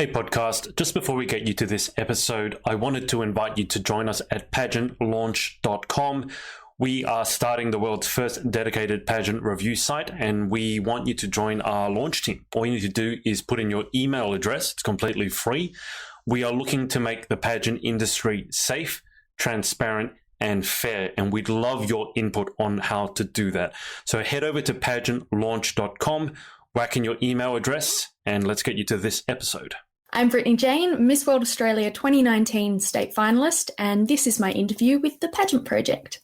Hey podcast, just before we get you to this episode, I wanted to invite you to join us at pageantlaunch.com. We are starting the world's first dedicated pageant review site, and we want you to join our launch team. All you need to do is put in your email address. It's completely free. We are looking to make the pageant industry safe, transparent, and fair, and we'd love your input on how to do that. So head over to pageantlaunch.com, whack in your email address, and let's get you to this episode. I'm Brittany Jane, Miss World Australia 2019 State Finalist, and this is my interview with the Pageant Project.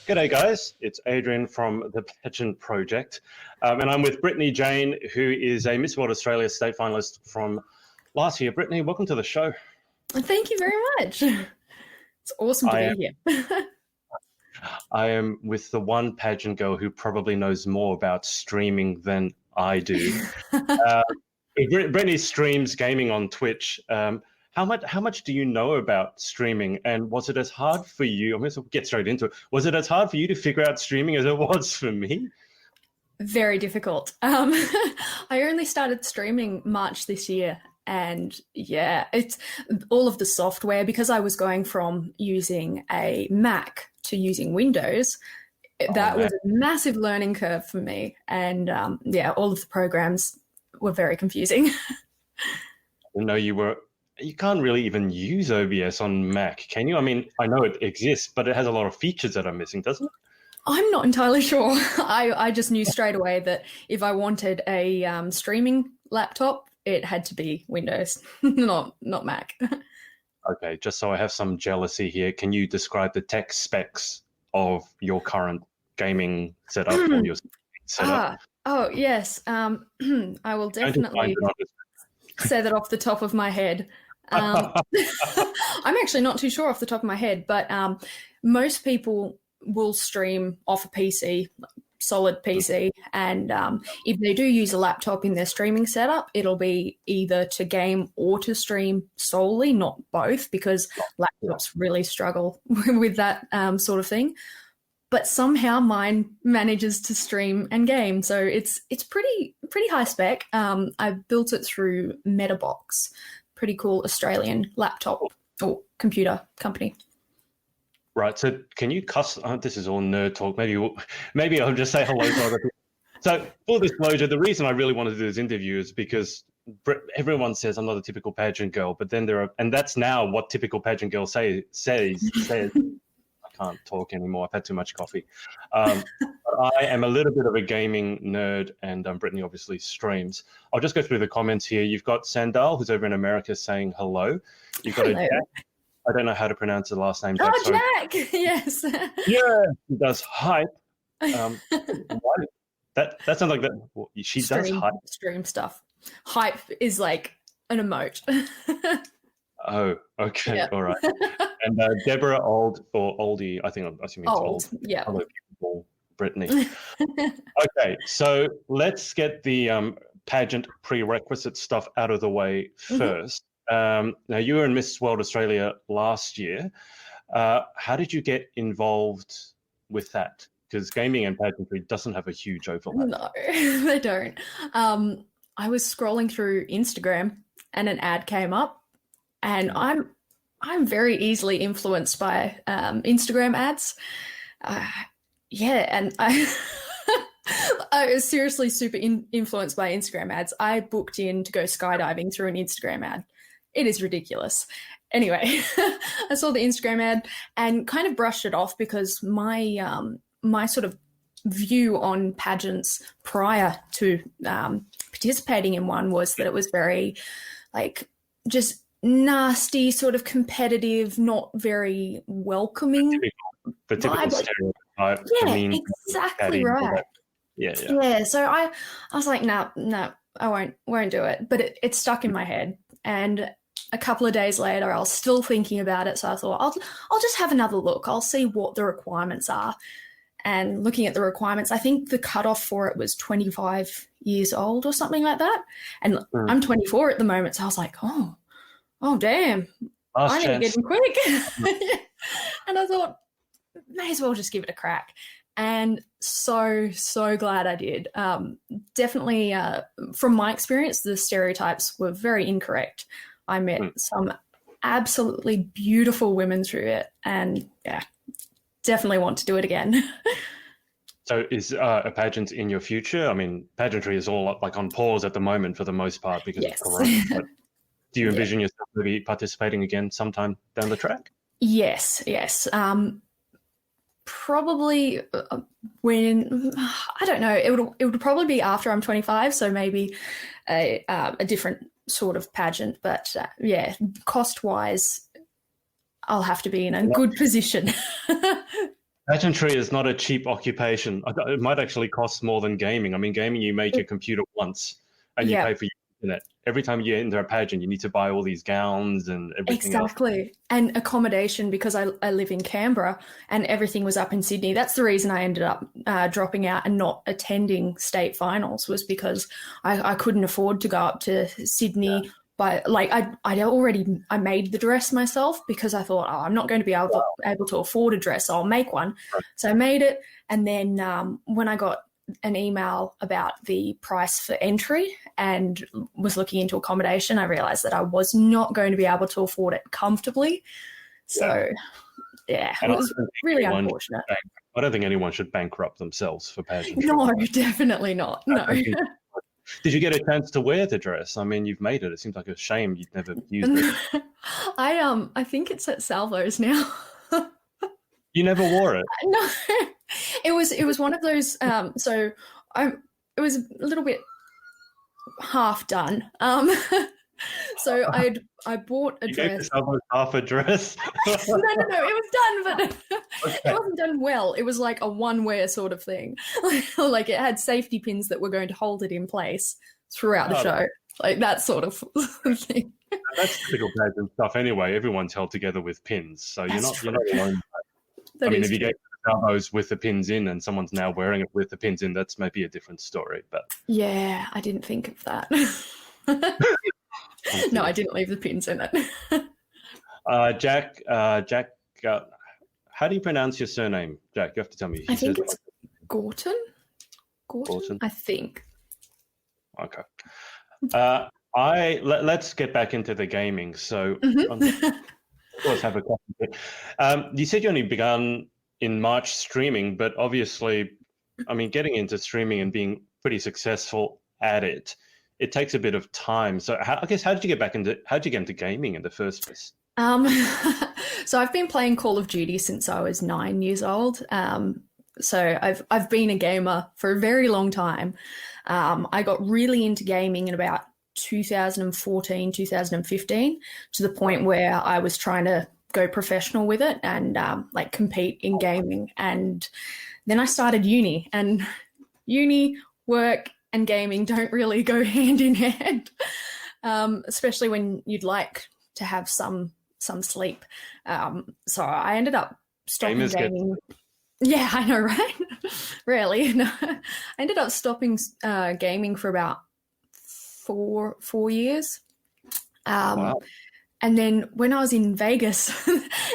G'day guys, it's Adrian from the Pageant Project, and I'm with Brittany Jane, who is a Miss World Australia State Finalist from last year. Brittany, welcome to the show. Thank you very much. It's awesome to be here. I am with the one pageant girl who probably knows more about streaming than I do. Brittany streams gaming on Twitch. How much do you know about streaming, and was it as hard for you? I'm going to get straight into it. Was it as hard for you to figure out streaming as it was for me? Very difficult. I only started streaming March this year, and yeah, it's all of the software, because I was going from using a Mac to using Windows. That was a massive learning curve for me, and all of the programs were very confusing. No, you can't really even use OBS on Mac, can you? I mean, I know it exists, but it has a lot of features that are missing, doesn't it? I'm not entirely sure. I just knew straight away that if I wanted a streaming laptop, it had to be Windows, not Mac. Okay, just so I have some jealousy here, can you describe the tech specs of your current gaming setup or your setup? Oh, yes. I will definitely say that off the top of my head. I'm actually not too sure off the top of my head, but most people will stream off a PC, solid PC, and if they do use a laptop in their streaming setup, it'll be either to game or to stream solely, not both, because laptops really struggle with that sort of thing. But somehow mine manages to stream and game, so it's pretty high spec. I built it through MetaBox, pretty cool Australian laptop or computer company. Right. So can you this is all nerd talk. Maybe I'll just say hello to other people. So full disclosure, the reason I really wanted to do this interview is because everyone says I'm not a typical pageant girl, but then and that's now what typical pageant girl says. I can't talk anymore. I've had too much coffee. But I am a little bit of a gaming nerd, and Brittany obviously streams. I'll just go through the comments here. You've got Sandal, who's over in America, saying hello. You've got hello. a Jack. I don't know how to pronounce the last name. Jack, Jack! Yes. Yeah, he does hype. That sounds like that. Well, she does hype. Stream stuff. Hype is like an emote. Oh, okay. Yeah. All right. And Deborah Old, or Oldie, I assume it's old. Yeah. Hello, people, Brittany. Okay, so let's get the pageant prerequisite stuff out of the way first. Now, you were in Miss World Australia last year. How did you get involved with that? Because gaming and pageantry doesn't have a huge overlap. No, they don't. I was scrolling through Instagram and an ad came up, and I'm very easily influenced by Instagram ads. And I was seriously super influenced by Instagram ads. I booked in to go skydiving through an Instagram ad. It is ridiculous. Anyway, I saw the Instagram ad and kind of brushed it off, because my sort of view on pageants prior to participating in one was that it was very just nasty, sort of competitive, not very welcoming. The typical stereotype. Yeah, exactly right. Yeah. So I was like, no, I won't do it. But it stuck in my head, and a couple of days later, I was still thinking about it. So I thought, I'll just have another look. I'll see what the requirements are. and looking at the requirements, I think the cutoff for it was 25 years old or something like that. And I'm 24 at the moment. So I was like, oh damn, I need to get in quick. And I thought, may as well just give it a crack. And so glad I did. Definitely, from my experience, the stereotypes were very incorrect. I met some absolutely beautiful women through it, and yeah, definitely want to do it again. So is a pageant in your future? I mean, pageantry is all like on pause at the moment for the most part because of Corona. But do you envision yourself maybe participating again sometime down the track? Yes. Probably when, I don't know, it would probably be after I'm 25, so maybe a different sort of pageant. But cost-wise, I'll have to be in a good position. Pageantry is not a cheap occupation. It might actually cost more than gaming. I mean, gaming, you make your computer once and you pay for your internet. Every time you enter a pageant, you need to buy all these gowns and everything else. And accommodation, because I live in Canberra and everything was up in Sydney. That's the reason I ended up dropping out and not attending state finals, was because I couldn't afford to go up to Sydney. But like I made the dress myself because I thought, I'm not going to be able to afford a dress, so I'll make one. Right. So I made it, and then when I got an email about the price for entry and was looking into accommodation, I realized that I was not going to be able to afford it comfortably. So it was really unfortunate. I don't think anyone should bankrupt themselves for pageantry. No, definitely not. No. Did you get a chance to wear the dress? I mean, you've made it. It seems like a shame you'd never used it. I think it's at Salvo's now. You never wore it? No. It was one of those it was a little bit half done. So I bought a dress. Gave yourself half a dress? No, it was done, but it wasn't done well. It was like a one-wear sort of thing. Like it had safety pins that were going to hold it in place throughout the show. Like that sort of thing. That's typical pageant stuff anyway. Everyone's held together with pins, so you're not alone. If you get elbows with the pins in and someone's now wearing it with the pins in, that's maybe a different story. But yeah, I didn't think of that. No, I didn't leave the pins in it. Jack, how do you pronounce your surname, Jack? You have to tell me. I think it's Gorton, I think. Okay. Let's get back into the gaming. So, of course, have a coffee. You said you only began in March streaming, but obviously, I mean, getting into streaming and being pretty successful at it takes a bit of time. So, how did you get into gaming in the first place? So I've been playing Call of Duty since I was 9 years old. So I've been a gamer for a very long time. I got really into gaming in about 2014, 2015, to the point where I was trying to go professional with it and like compete in gaming. And then I started uni, and uni, work and gaming don't really go hand in hand, especially when you'd like to have some sleep. So I ended up stopping gaming. Yeah, I know, right? Really. No. I ended up stopping gaming for about four years. Wow. And then when I was in Vegas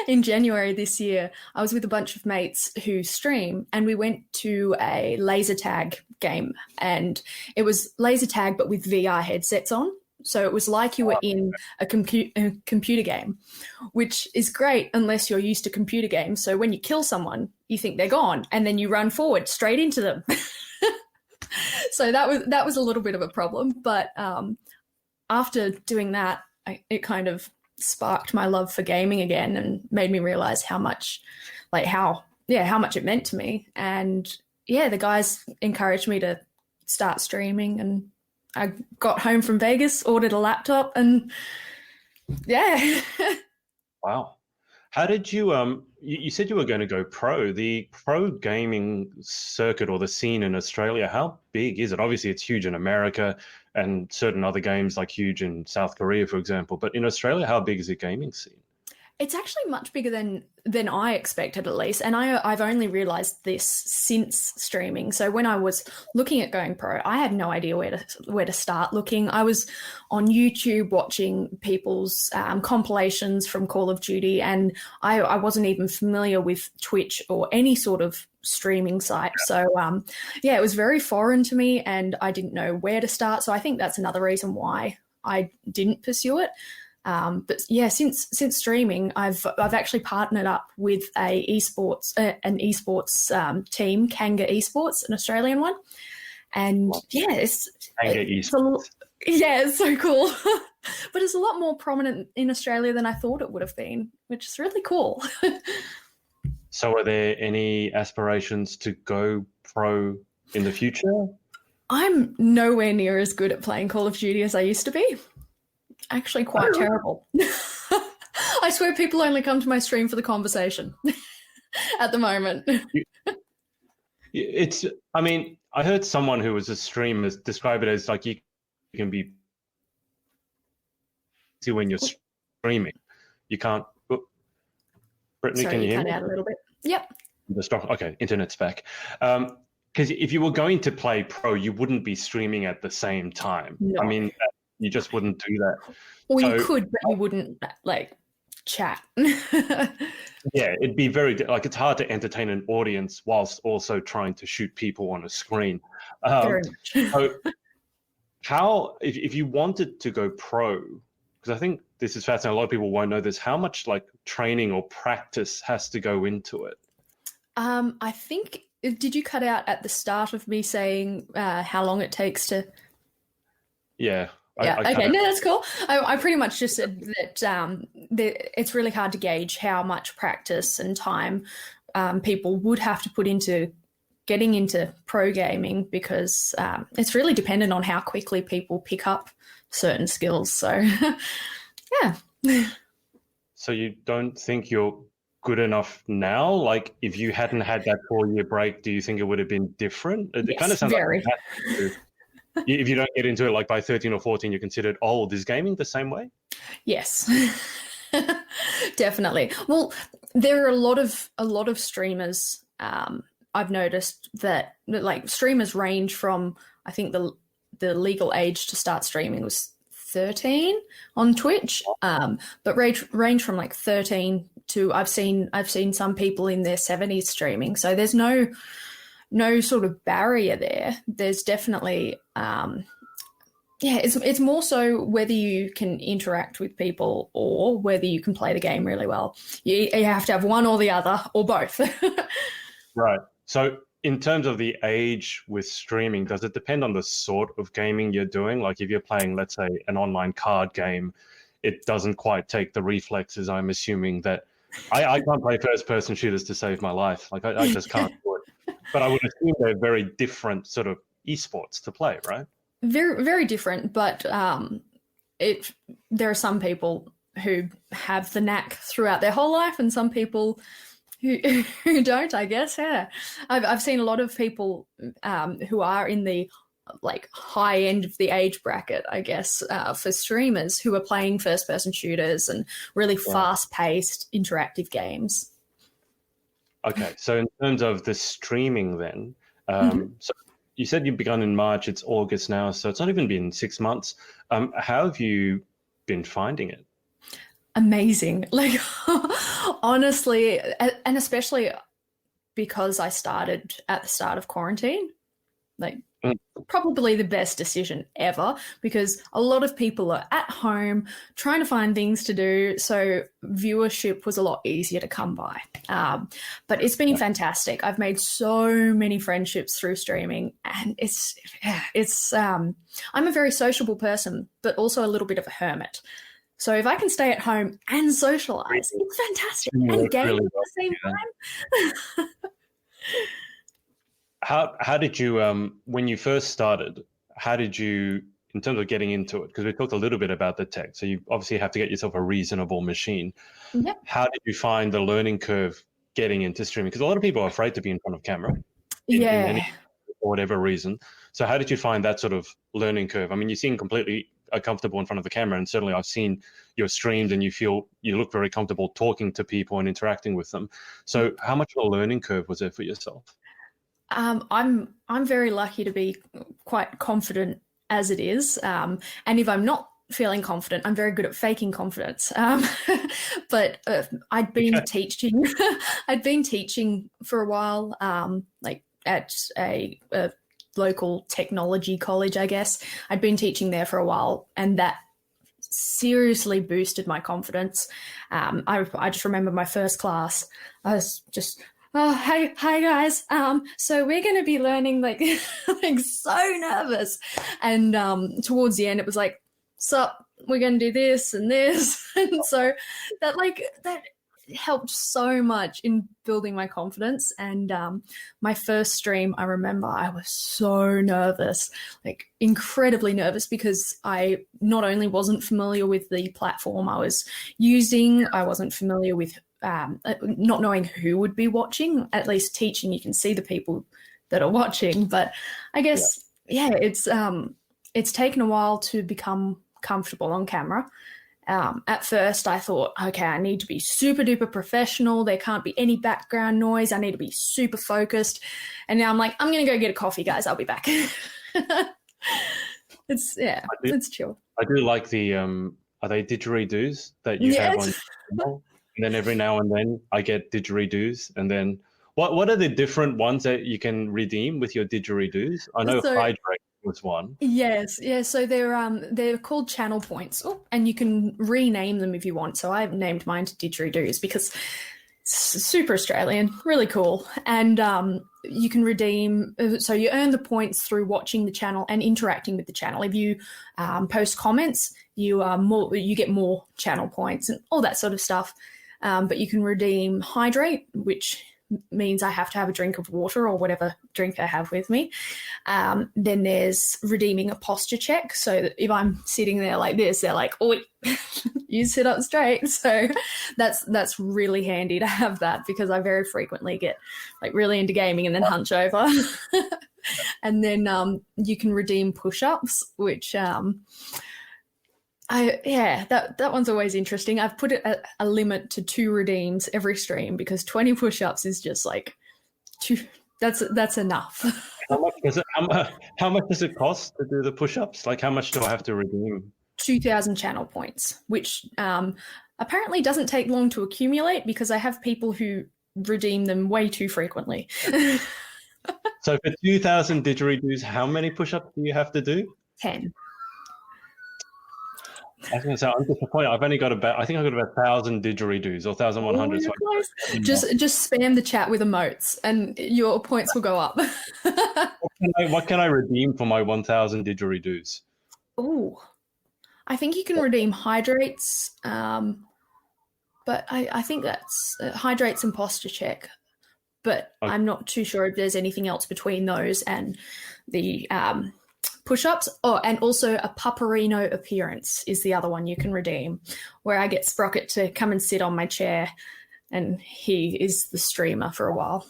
in January this year, I was with a bunch of mates who stream, and we went to a laser tag game, and it was laser tag but with VR headsets on. So it was like you were in a computer game, which is great unless you're used to computer games. So when you kill someone, you think they're gone, and then you run forward straight into them. So that was a little bit of a problem. But after doing that, it kind of sparked my love for gaming again and made me realize how much it meant to me. And yeah, the guys encouraged me to start streaming, and I got home from Vegas, ordered a laptop, and yeah. Wow. How did you, you said you were going to go pro. The pro gaming circuit or the scene in Australia, how big is it? Obviously, it's huge in America and certain other games like huge in South Korea, for example. But in Australia, how big is the gaming scene? It's actually much bigger than I expected, at least. And I've only realized this since streaming. So when I was looking at going pro, I had no idea where to start looking. I was on YouTube watching people's compilations from Call of Duty, and I wasn't even familiar with Twitch or any sort of streaming site. So it was very foreign to me, and I didn't know where to start. So I think that's another reason why I didn't pursue it. But yeah, since streaming, I've actually partnered up with an esports team, Kanga Esports, an Australian one, and it's so cool. But it's a lot more prominent in Australia than I thought it would have been, which is really cool. So, are there any aspirations to go pro in the future? I'm nowhere near as good at playing Call of Duty as I used to be. Actually quite terrible. I swear people only come to my stream for the conversation at the moment. I heard someone who was a streamer describe it as like you can be when you're streaming. You can't. Brittany, Sorry, can you hear me? Cut out a little bit. Yep. Okay, internet's back. Because if you were going to play pro, you wouldn't be streaming at the same time. No. I mean, you just wouldn't do that. Or you could, but you wouldn't chat. Yeah, it'd be it's hard to entertain an audience whilst also trying to shoot people on a screen. Very much. So how, if you wanted to go pro, because I think this is fascinating, a lot of people won't know this, how much training or practice has to go into it? I think, did you cut out at the start of me saying how long it takes to... Yeah. Okay, no, that's cool. I pretty much just said that it's really hard to gauge how much practice and time people would have to put into getting into pro gaming, because it's really dependent on how quickly people pick up certain skills. So, yeah. So you don't think you're good enough now? Like, if you hadn't had that 4-year break, do you think it would have been different? It kind of sounds very. If you don't get into it by 13 or 14, you're considered old. Is gaming the same way? Yes, definitely. Well, there are a lot of streamers. I've noticed that streamers range from, I think the legal age to start streaming was 13 on Twitch, but range from 13 to I've seen some people in their 70s streaming. So there's no sort of barrier there. There's definitely, it's more so whether you can interact with people or whether you can play the game really well. You have to have one or the other, or both. Right. So in terms of the age with streaming, does it depend on the sort of gaming you're doing? Like if you're playing, let's say, an online card game, it doesn't quite take the reflexes, I'm assuming, that I can't play first-person shooters to save my life. I just can't do it. But I would assume they're very different sort of esports to play, right? Very, very different, but there are some people who have the knack throughout their whole life, and some people who don't, I guess. Yeah, I've seen a lot of people who are in the high end of the age bracket, I guess, for streamers who are playing first-person shooters and really fast-paced interactive games. Okay, so in terms of the streaming then, so you said you've begun in March, it's August now, so it's not even been 6 months. How have you been finding it? Amazing. Honestly, and especially because I started at the start of quarantine, probably the best decision ever, because a lot of people are at home trying to find things to do, so viewership was a lot easier to come by. But it's been fantastic. I've made so many friendships through streaming, and I'm a very sociable person, but also a little bit of a hermit. So if I can stay at home and socialize, it's fantastic. And game at the same time. How did you, when you first started, how did you, in terms of getting into it, because we talked a little bit about the tech, so you obviously have to get yourself a reasonable machine. Yep. How did you find the learning curve getting into streaming? Because a lot of people are afraid to be in front of camera for whatever reason. So how did you find that sort of learning curve? I mean, you seem completely comfortable in front of the camera. And certainly I've seen your streams and you look very comfortable talking to people and interacting with them. So how much of a learning curve was there for yourself? I'm very lucky to be quite confident as it is. And if I'm not feeling confident, I'm very good at faking confidence. But I'd been teaching, I'd been teaching for a while, like at a local technology college, I guess. I'd been teaching there for a while, and that seriously boosted my confidence. I just remember my first class, I was just, oh, hi guys. So we're going to be learning, like, like so nervous. And towards the end, it was like, sup, we're going to do this and this. And so that helped so much in building my confidence. And my first stream, I remember I was so nervous, like incredibly nervous, because I not only wasn't familiar with the platform I was using, I wasn't familiar with not knowing who would be watching. At least teaching, you can see the people that are watching. But I guess, it's taken a while to become comfortable on camera. At first I thought, okay, I need to be super duper professional. There can't be any background noise. I need to be super focused. And now I'm like, I'm going to go get a coffee, guys. I'll be back. It's chill. I do like the, are they didgeridoos that you have on your channel? And then every now and then I get didgeridoos. And then what are the different ones that you can redeem with your didgeridoos? I know Hydrate was one. Yes. So they're called channel points, and you can rename them if you want. So I've named mine to didgeridoos because it's super Australian, really cool. And you can redeem, so you earn the points through watching the channel and interacting with the channel. If you post comments, you get more channel points and all that sort of stuff. But you can redeem Hydrate, which means I have to have a drink of water or whatever drink I have with me. Then there's redeeming a posture check. So that if I'm sitting there like this, they're like, oh, you sit up straight. So that's really handy to have that, because I very frequently get like really into gaming and then hunch over. And then you can redeem push-ups, which that one's always interesting. I've put it at a limit to 2 redeems every stream, because 20 push-ups is just like that's enough. How much does it cost to do the push-ups? Like, how much do I have to redeem? 2,000 channel points, which apparently doesn't take long to accumulate, because I have people who redeem them way too frequently. So for 2,000 didgeridoos, how many push-ups do you have to do? 10. I was going to say, I'm disappointed. I think I got about 1,000 didgeridoos or 1,100. So just spam the chat with emotes and your points will go up. What can I redeem for my 1,000 didgeridoos? Oh, I think you can redeem hydrates, but I think that's hydrates and posture check. But okay. I'm not too sure if there's anything else between those and the push-ups. Oh, and also a Paparino appearance is the other one you can redeem, where I get Sprocket to come and sit on my chair, and he is the streamer for a while.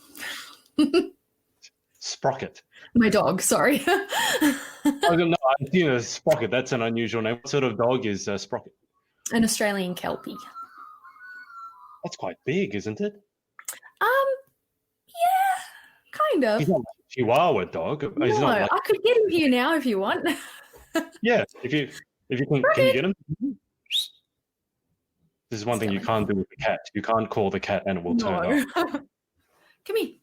Sprocket. My dog, sorry. Sprocket, that's an unusual name. What sort of dog is Sprocket? An Australian Kelpie. That's quite big, isn't it? Yeah, kind of. He's not like a Chihuahua dog. He's not like... I could get him here now if you want. Yeah, if you can you get him? This is one thing you can't do with the cat. You can't call the cat and it will turn up. Come here.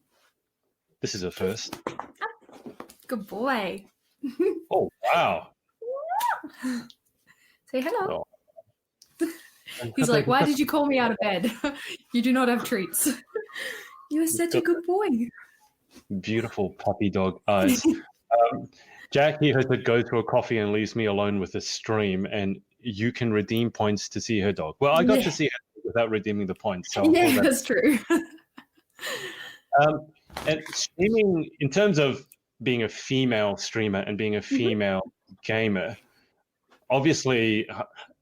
This is a first. Good boy. Oh, wow. Say hello. Oh. He's like, why did you call me out of bed? You do not have treats. You are such a good boy. Beautiful puppy dog eyes. Jackie has to go to a coffee and leaves me alone with the stream, and you can redeem points to see her dog. Well, I got to see her without redeeming the points. So that's true. And streaming, in terms of being a female streamer and being a female gamer, obviously,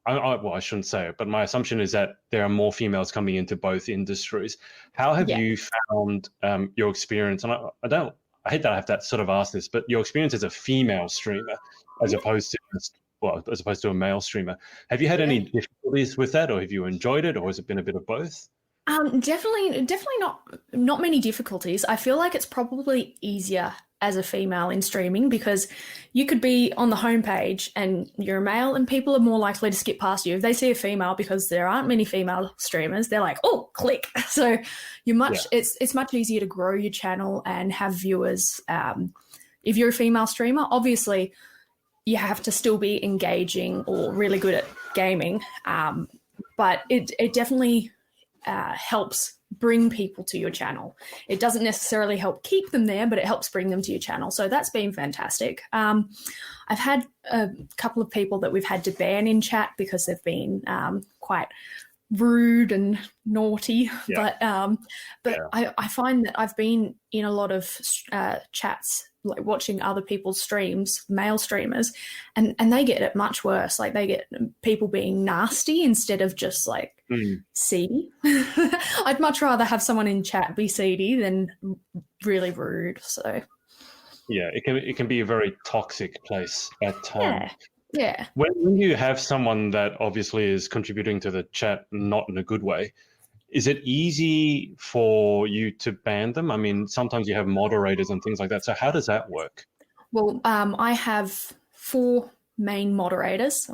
I shouldn't say it, but my assumption is that there are more females coming into both industries. How have you found your experience? And I hate that I have to sort of ask this, but your experience as a female streamer as opposed to well, as opposed to a male streamer. Have you had any difficulties with that, or have you enjoyed it, or has it been a bit of both? Definitely not many difficulties. I feel like it's probably easier as a female in streaming because you could be on the homepage and you're a male and people are more likely to skip past you. If they see a female, because there aren't many female streamers, they're like, oh, click. So it's much easier to grow your channel and have viewers. If you're a female streamer, obviously you have to still be engaging or really good at gaming. But it definitely helps bring people to your channel. It doesn't necessarily help keep them there, but it helps bring them to your channel. So that's been fantastic. I've had a couple of people that we've had to ban in chat because they've been quite rude and naughty. But I find that I've been in a lot of chats, like watching other people's streams, male streamers, and they get it much worse. Like they get people being nasty instead of just like seedy. I'd much rather have someone in chat be seedy than really rude. So yeah, it can be a very toxic place at times. Yeah. When you have someone that obviously is contributing to the chat not in a good way, is it easy for you to ban them? I mean, sometimes you have moderators and things like that. So how does that work? Well, I have four moderators,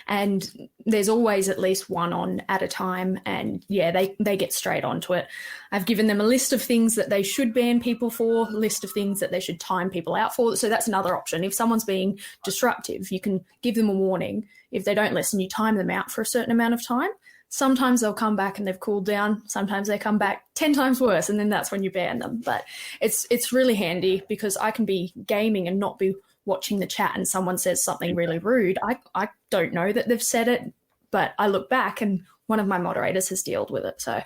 and there's always at least one on at a time. And they get straight onto it. I've given them a list of things that they should ban people for, a list of things that they should time people out for. So that's another option. If someone's being disruptive, you can give them a warning. If they don't listen, you time them out for a certain amount of time. Sometimes they'll come back and they've cooled down. Sometimes they come back 10 times worse, and then that's when you ban them. But it's really handy because I can be gaming and not be watching the chat and someone says something really rude. I don't know that they've said it, but I look back and one of my moderators has dealt with it. So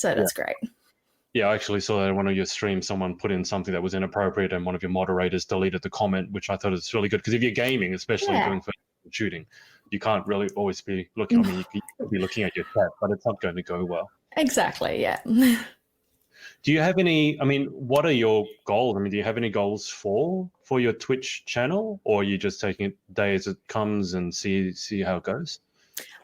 that's great. Yeah, I actually saw that in one of your streams, someone put in something that was inappropriate and one of your moderators deleted the comment, which I thought was really good. Because if you're gaming, especially doing shooting, you can't really always be looking. I mean, you could be looking at your chat, but it's not going to go well. Exactly, yeah. Do you have any, I mean, what are your goals? I mean, do you have any goals for your Twitch channel, or are you just taking it day as it comes and see how it goes?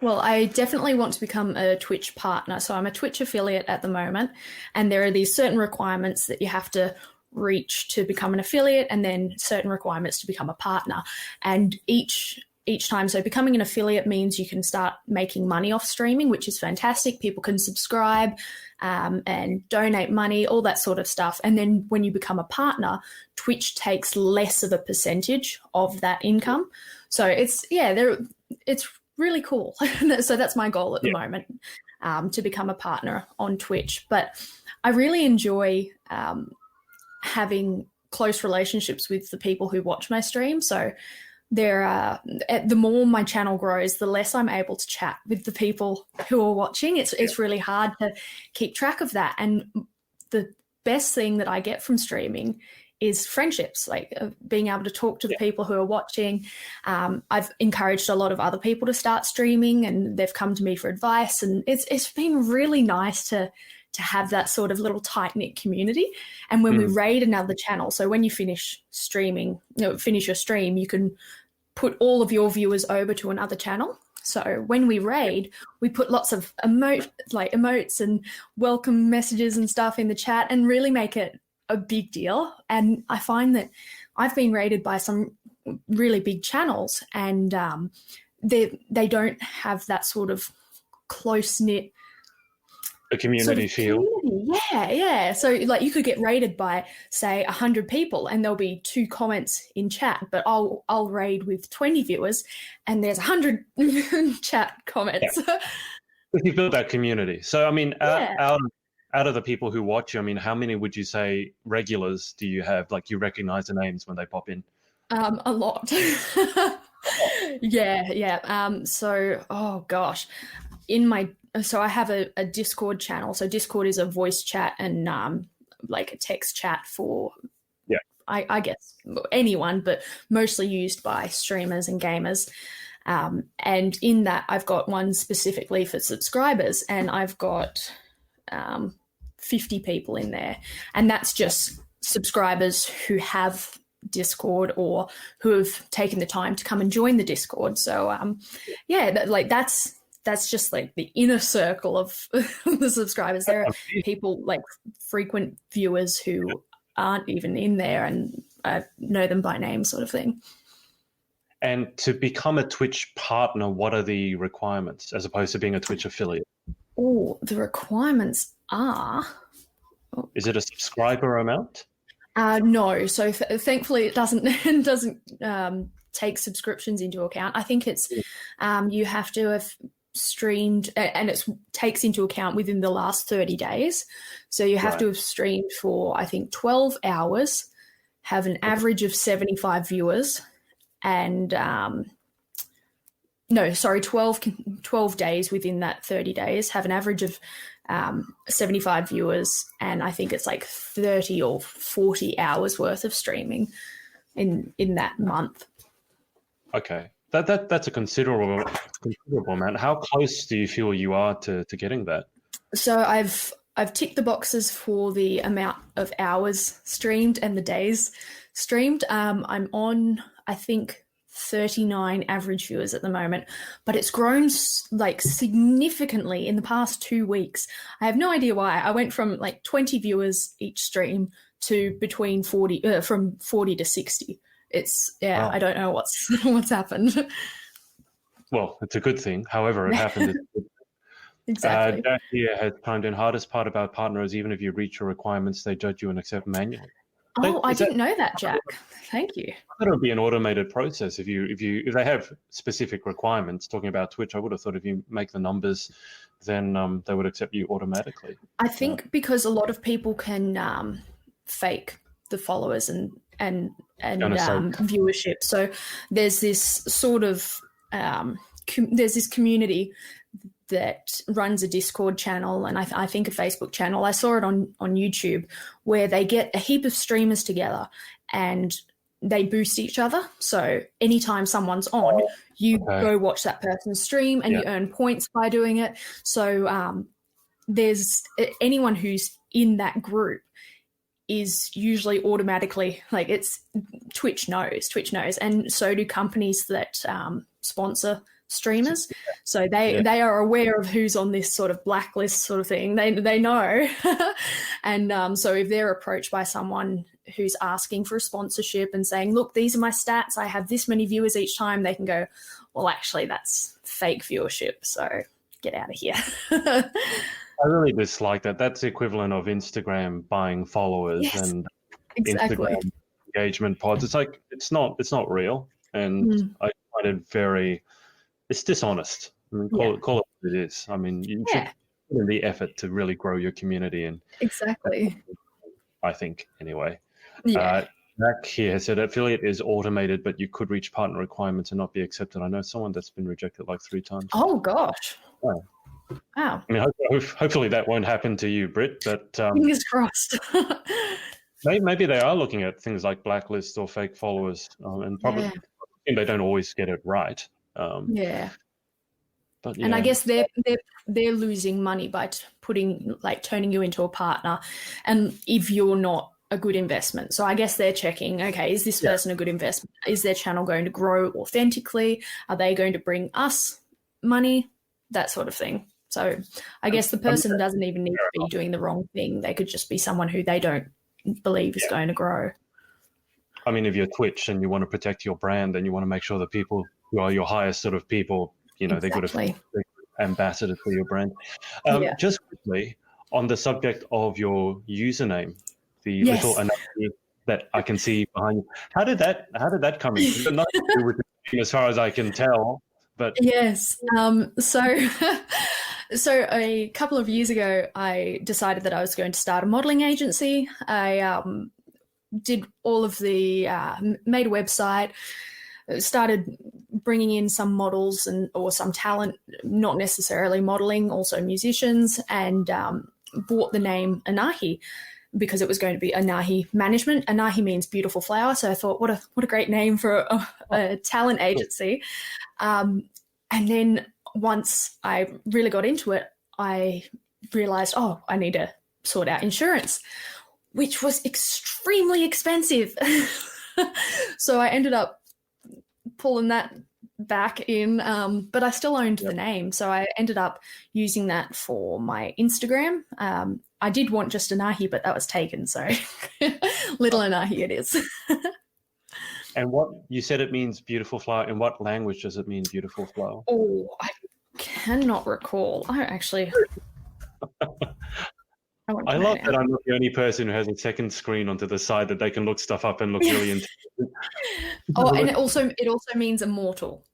Well, I definitely want to become a Twitch partner. So I'm a Twitch affiliate at the moment, and there are these certain requirements that you have to reach to become an affiliate, and then certain requirements to become a partner. And each time, so becoming an affiliate means you can start making money off streaming, which is fantastic. People can subscribe and donate money, all that sort of stuff. And then when you become a partner, Twitch takes less of a percentage of that income. So it's really cool. So that's my goal at the moment, to become a partner on Twitch. But I really enjoy having close relationships with the people who watch my stream. So the more my channel grows, the less I'm able to chat with the people who are watching. It's really hard to keep track of that. And the best thing that I get from streaming is friendships, like being able to talk to the people who are watching. I've encouraged a lot of other people to start streaming, and they've come to me for advice. And it's been really nice to have that sort of little tight-knit community. And when we raid another channel, so when you finish your stream, you can put all of your viewers over to another channel. So when we raid, we put lots of emotes and welcome messages and stuff in the chat and really make it a big deal. And I find that I've been raided by some really big channels, and they don't have that sort of close-knit community feel. Yeah. So like you could get raided by, say, 100 people and there'll be 2 comments in chat, but I'll raid with 20 viewers and there's 100 chat comments. Yeah. You build that community. So I mean, out of the people who watch you, I mean, how many would you say regulars do you have? Like you recognize the names when they pop in? A lot. Yeah. So, oh gosh, so I have a Discord channel. So Discord is a voice chat and like a text chat for, I guess, anyone, but mostly used by streamers and gamers. And in that, I've got one specifically for subscribers, and I've got 50 people in there. And that's just subscribers who have Discord or who have taken the time to come and join the Discord. So that's just like the inner circle of the subscribers. There are people like frequent viewers who aren't even in there, and I know them by name, sort of thing. And to become a Twitch partner, what are the requirements as opposed to being a Twitch affiliate? Oh, the requirements are... Is it a subscriber amount? No. So thankfully it doesn't take subscriptions into account. I think it's you have to have streamed, and it takes into account within the last 30 days. So you have to have streamed for, I think, 12 hours, have an average of 75 viewers, and 12 days within that 30 days, have an average of 75 viewers, and I think it's like 30 or 40 hours worth of streaming in that month. Okay, that's a considerable amount. How close do you feel you are to getting that? So I've ticked the boxes for the amount of hours streamed and the days streamed. I'm on, I think, 39 average viewers at the moment, but it's grown like significantly in the past 2 weeks. I have no idea why. I went from like 20 viewers each stream to between 40 from 40 to 60. It's I don't know what's happened. Well, it's a good thing. However, it happened. Exactly. Jack here has chimed in. Hardest part about partners, even if you reach your requirements, they judge you and accept manually. Oh, I didn't know that, Jack. Thank you. I thought it would be an automated process. If they have specific requirements, talking about Twitch, I would have thought if you make the numbers, then they would accept you automatically. I think because a lot of people can fake the followers and viewership. So there's this sort of there's this community that runs a Discord channel and I think a Facebook channel. I saw it on YouTube where they get a heap of streamers together and they boost each other. So anytime someone's on, you go watch that person's stream and you earn points by doing it. So there's anyone who's in that group is usually automatically, like, it's Twitch knows, and so do companies that sponsor streamers. So they are aware of who's on this sort of blacklist sort of thing. They know. And so if they're approached by someone who's asking for a sponsorship and saying, look, these are my stats, I have this many viewers each time, they can go, well, actually, that's fake viewership, so get out of here. I really dislike that. That's the equivalent of Instagram buying followers and Instagram engagement pods. It's like it's not real, and I find it very. It's dishonest. I mean, call it what it is. I mean, you should put in the effort to really grow your community, and I think anyway. Yeah. Jack here has said affiliate is automated, but you could reach partner requirements and not be accepted. I know someone that's been rejected like 3 times. Oh gosh. Oh. Wow. I mean, hopefully that won't happen to you, Britt. But fingers crossed. maybe they are looking at things like blacklists or fake followers, and probably they don't always get it right. But, and I guess they're losing money by turning you into a partner, and if you're not a good investment. So I guess they're checking, okay, is this person a good investment? Is their channel going to grow authentically? Are they going to bring us money? That sort of thing. So I guess the person doesn't even need to be doing the wrong thing. They could just be someone who they don't believe is going to grow. I mean, if you're Twitch and you want to protect your brand, then you want to make sure that people who are your highest sort of people, they're good ambassadors for your brand. Just quickly, on the subject of your username, the little analogy that I can see behind you, how did that come in? It's nothing to do with it, as far as I can tell. But yes. So a couple of years ago, I decided that I was going to start a modeling agency. I did all of the made a website, started bringing in some models or some talent, not necessarily modeling, also musicians, and bought the name Anahi because it was going to be Anahi Management. Anahi means beautiful flower, so I thought, what a great name for a talent agency. And then once I really got into it, I realized, I need to sort out insurance, which was extremely expensive. So I ended up pulling that back in, but I still owned the name. So I ended up using that for my Instagram. I did want just Anahi, but that was taken. So Little Anahi it is. And what you said, it means beautiful flower. In what language does it mean beautiful flower? Oh, I cannot recall. I actually. I love that I'm not the only person who has a second screen onto the side that they can look stuff up and look really intelligent. And it also means immortal.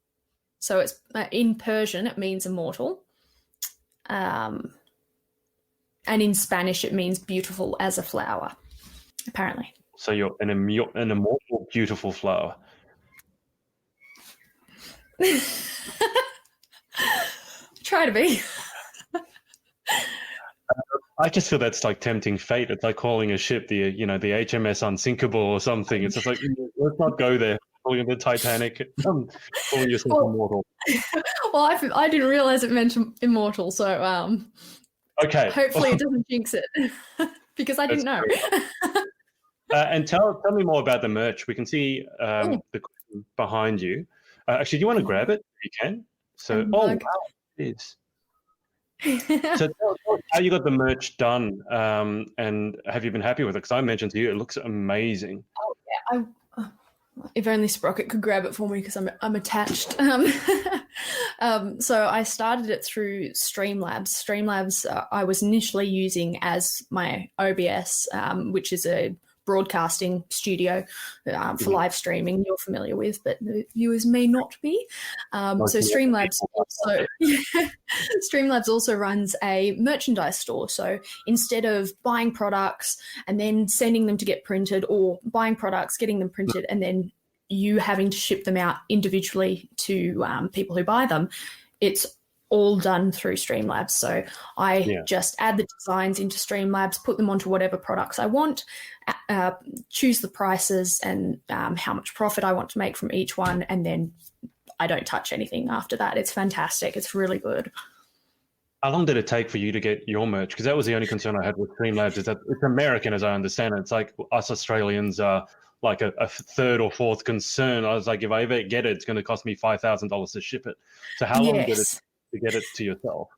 So it's in Persian it means immortal, and in Spanish it means beautiful as a flower, apparently. So you're an immortal, beautiful flower. Try to be. I just feel that's like tempting fate. It's like calling a ship the HMS Unsinkable or something. It's just like, let's not go there. Calling it the Titanic. Calling yourself immortal. Well, I didn't realize it meant immortal, so okay. Hopefully it doesn't jinx it, because I didn't know. And tell me more about the merch. We can see the behind you. Actually, do you want to grab it? You can. So, wow, it is. So tell us how you got the merch done, and have you been happy with it? Because I mentioned to you, it looks amazing. Oh yeah, if only Sprocket could grab it for me, because I'm attached. So I started it through Streamlabs. Streamlabs I was initially using as my OBS, which is a broadcasting studio for live streaming. You're familiar with, but the viewers may not be. So Streamlabs also runs a merchandise store. So instead of buying products and then sending them to get printed, or buying products, getting them printed, and then you having to ship them out individually to people who buy them, it's all done through Streamlabs. So I just add the designs into Streamlabs, put them onto whatever products I want, choose the prices and how much profit I want to make from each one, and then I don't touch anything after that. It's fantastic. It's really good. How long did it take for you to get your merch? Because that was the only concern I had with Streamlabs, is that it's American, as I understand it. It's like us Australians are like a third or fourth concern. I was like, if I ever get it, it's going to cost me $5,000 to ship it. So how long did it to get it to yourself?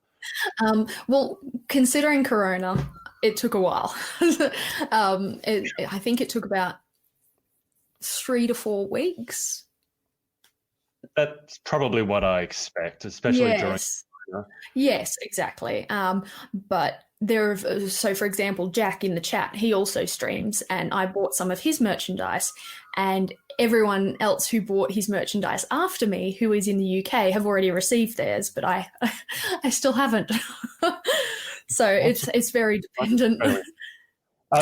Well, considering Corona, it took a while. I think it took about 3 to 4 weeks. That's probably what I expect, especially during Corona. Yes, exactly. But so for example, Jack in the chat, he also streams, and I bought some of his merchandise, and everyone else who bought his merchandise after me, who is in the UK, have already received theirs, but I still haven't. So it's very dependent.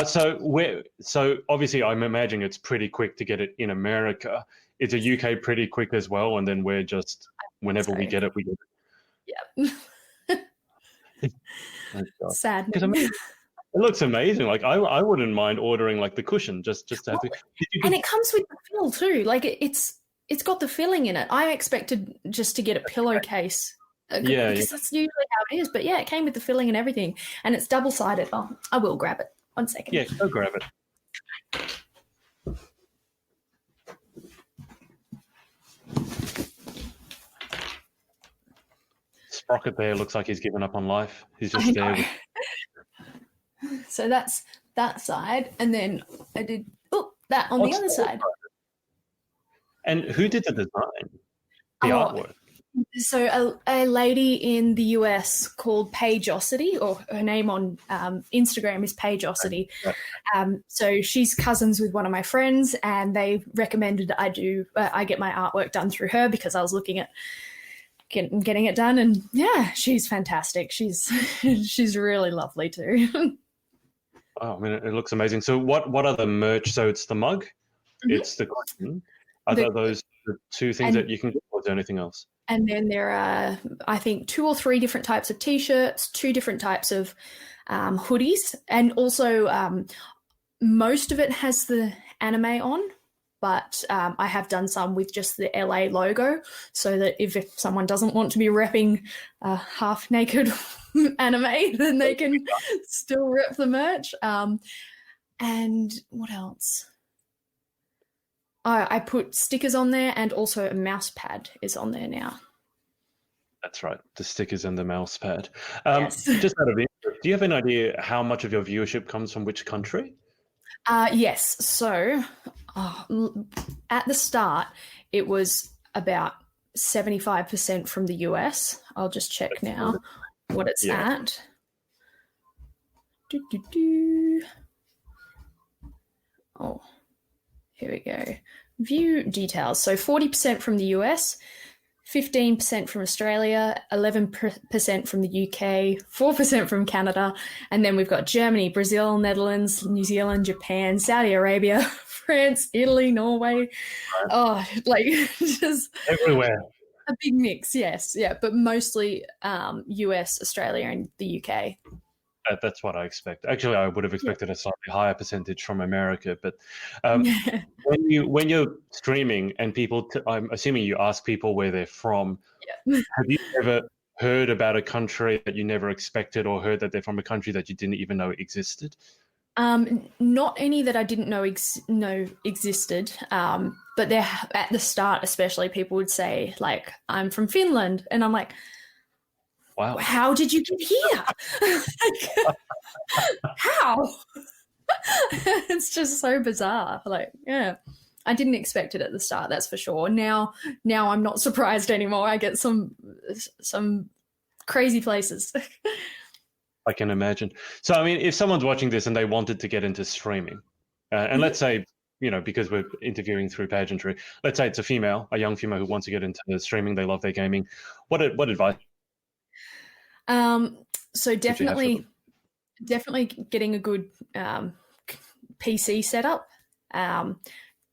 So obviously I'm imagining it's pretty quick to get it in America. Is the UK pretty quick as well? And then we're just, whenever we get it, we get it. Yeah. Sad. Because I mean, it looks amazing. Like I wouldn't mind ordering like the cushion just to have the. And it comes with the fill too. Like it's got the filling in it. I expected just to get a pillowcase. Because that's usually how it is. But yeah, it came with the filling and everything, and it's double-sided. Oh, I will grab it. 1 second. Yeah, go grab it. Sprocket there looks like he's given up on life. He's just there. So that's that side, and then I did that on the other side. And who did the design? The artwork? So a lady in the US called Pageosity, or her name on Instagram is Pageosity. So she's cousins with one of my friends, and they recommended I get my artwork done through her, because I was looking at getting it done, and yeah, she's fantastic. She's really lovely too. Oh, I mean, it looks amazing. So what are the merch? So it's the mug, it's the cushion. Are those the two things that you can get, or is there anything else? And then there are, I think, 2 or 3 different types of T-shirts, 2 different types of hoodies, and also most of it has the anime on, but I have done some with just the LA logo, so that if someone doesn't want to be repping half-naked anime, then they can still rep the merch. And what else? I put stickers on there, and also a mouse pad is on there now. That's right, the stickers and the mouse pad. Yes. Just out of interest, do you have an idea how much of your viewership comes from which country? Yes. So at the start, it was about 75% from the US. I'll just check now what it's at. Oh, here we go. View details. So 40% from the US, 15% from Australia, 11% from the UK, 4% from Canada, and then we've got Germany, Brazil, Netherlands, New Zealand, Japan, Saudi Arabia, France, Italy, Norway. Oh, like just everywhere. A big mix, yes. Yeah, but mostly US, Australia, and the UK. That's what I expect. Actually, I would have expected a slightly higher percentage from America. But when you're streaming and people, I'm assuming you ask people where they're from. Yeah. Have you ever heard about a country that you never expected, or heard that they're from a country that you didn't even know existed? Not any that I didn't know existed. But they're at the start, especially, people would say, like, I'm from Finland, and I'm like, wow, how did you get here? How? It's just so bizarre. Like, yeah, I didn't expect it at the start, that's for sure. Now I'm not surprised anymore. I get some crazy places. I can imagine. So, I mean, if someone's watching this and they wanted to get into streaming, and let's say, because we're interviewing through Pageantry, let's say it's a young female who wants to get into streaming, they love their gaming. What advice? So definitely getting a good PC setup,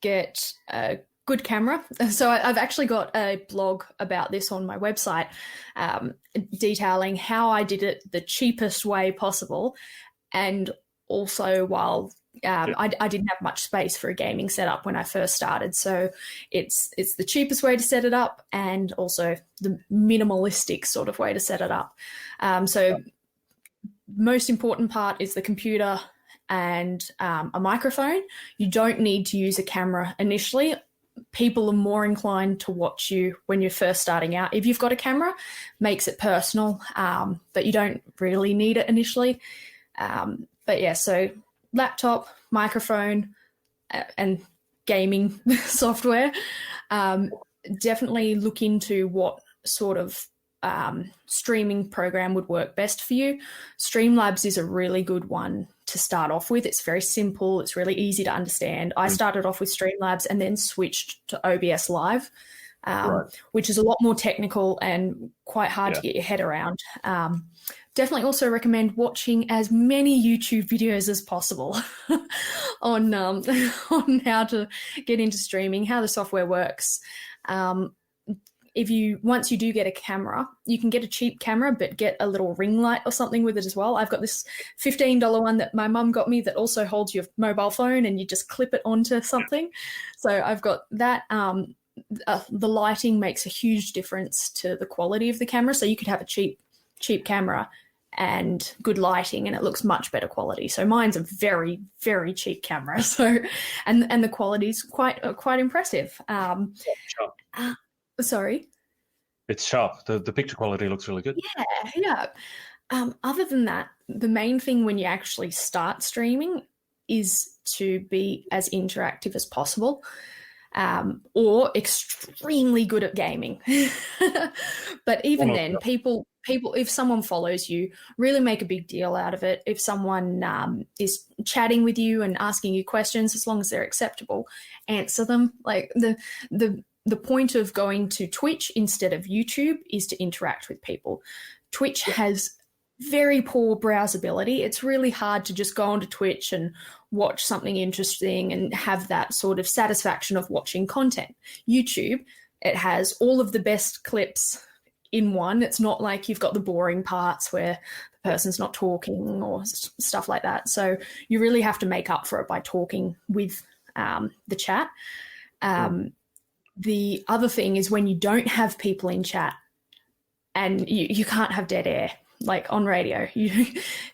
get a good camera. So I've actually got a blog about this on my website, detailing how I did it the cheapest way possible, and also while I didn't have much space for a gaming setup when I first started. So it's the cheapest way to set it up, and also the minimalistic sort of way to set it up. So most important part is the computer and a microphone. You don't need to use a camera initially. People are more inclined to watch you when you're first starting out. If you've got a camera, makes it personal, but you don't really need it initially. But yeah, so laptop, microphone, and gaming software. Definitely look into what sort of streaming program would work best for you. Streamlabs is a really good one to start off with. It's very simple. It's really easy to understand. I started off with Streamlabs and then switched to OBS Live, which is a lot more technical and quite hard to get your head around. Definitely also recommend watching as many YouTube videos as possible on how to get into streaming, how the software works. Once you do get a camera, you can get a cheap camera, but get a little ring light or something with it as well. I've got this $15 one that my mum got me that also holds your mobile phone, and you just clip it onto something. So I've got that. The lighting makes a huge difference to the quality of the camera. So you could have a cheap camera and good lighting, and it looks much better quality. So mine's a very, very cheap camera. So, and the quality is quite impressive. Sorry? It's sharp. The picture quality looks really good. Yeah. Other than that, the main thing when you actually start streaming is to be as interactive as possible, or extremely good at gaming. But even then, people, if someone follows you, really make a big deal out of it. If someone is chatting with you and asking you questions, as long as they're acceptable, answer them. Like the point of going to Twitch instead of YouTube is to interact with people. Twitch has very poor browsability. It's really hard to just go onto Twitch and watch something interesting and have that sort of satisfaction of watching content. YouTube, it has all of the best clips in one. It's not like you've got the boring parts where the person's not talking or stuff like that. So you really have to make up for it by talking with the chat. The other thing is when you don't have people in chat, and you can't have dead air. like on radio, you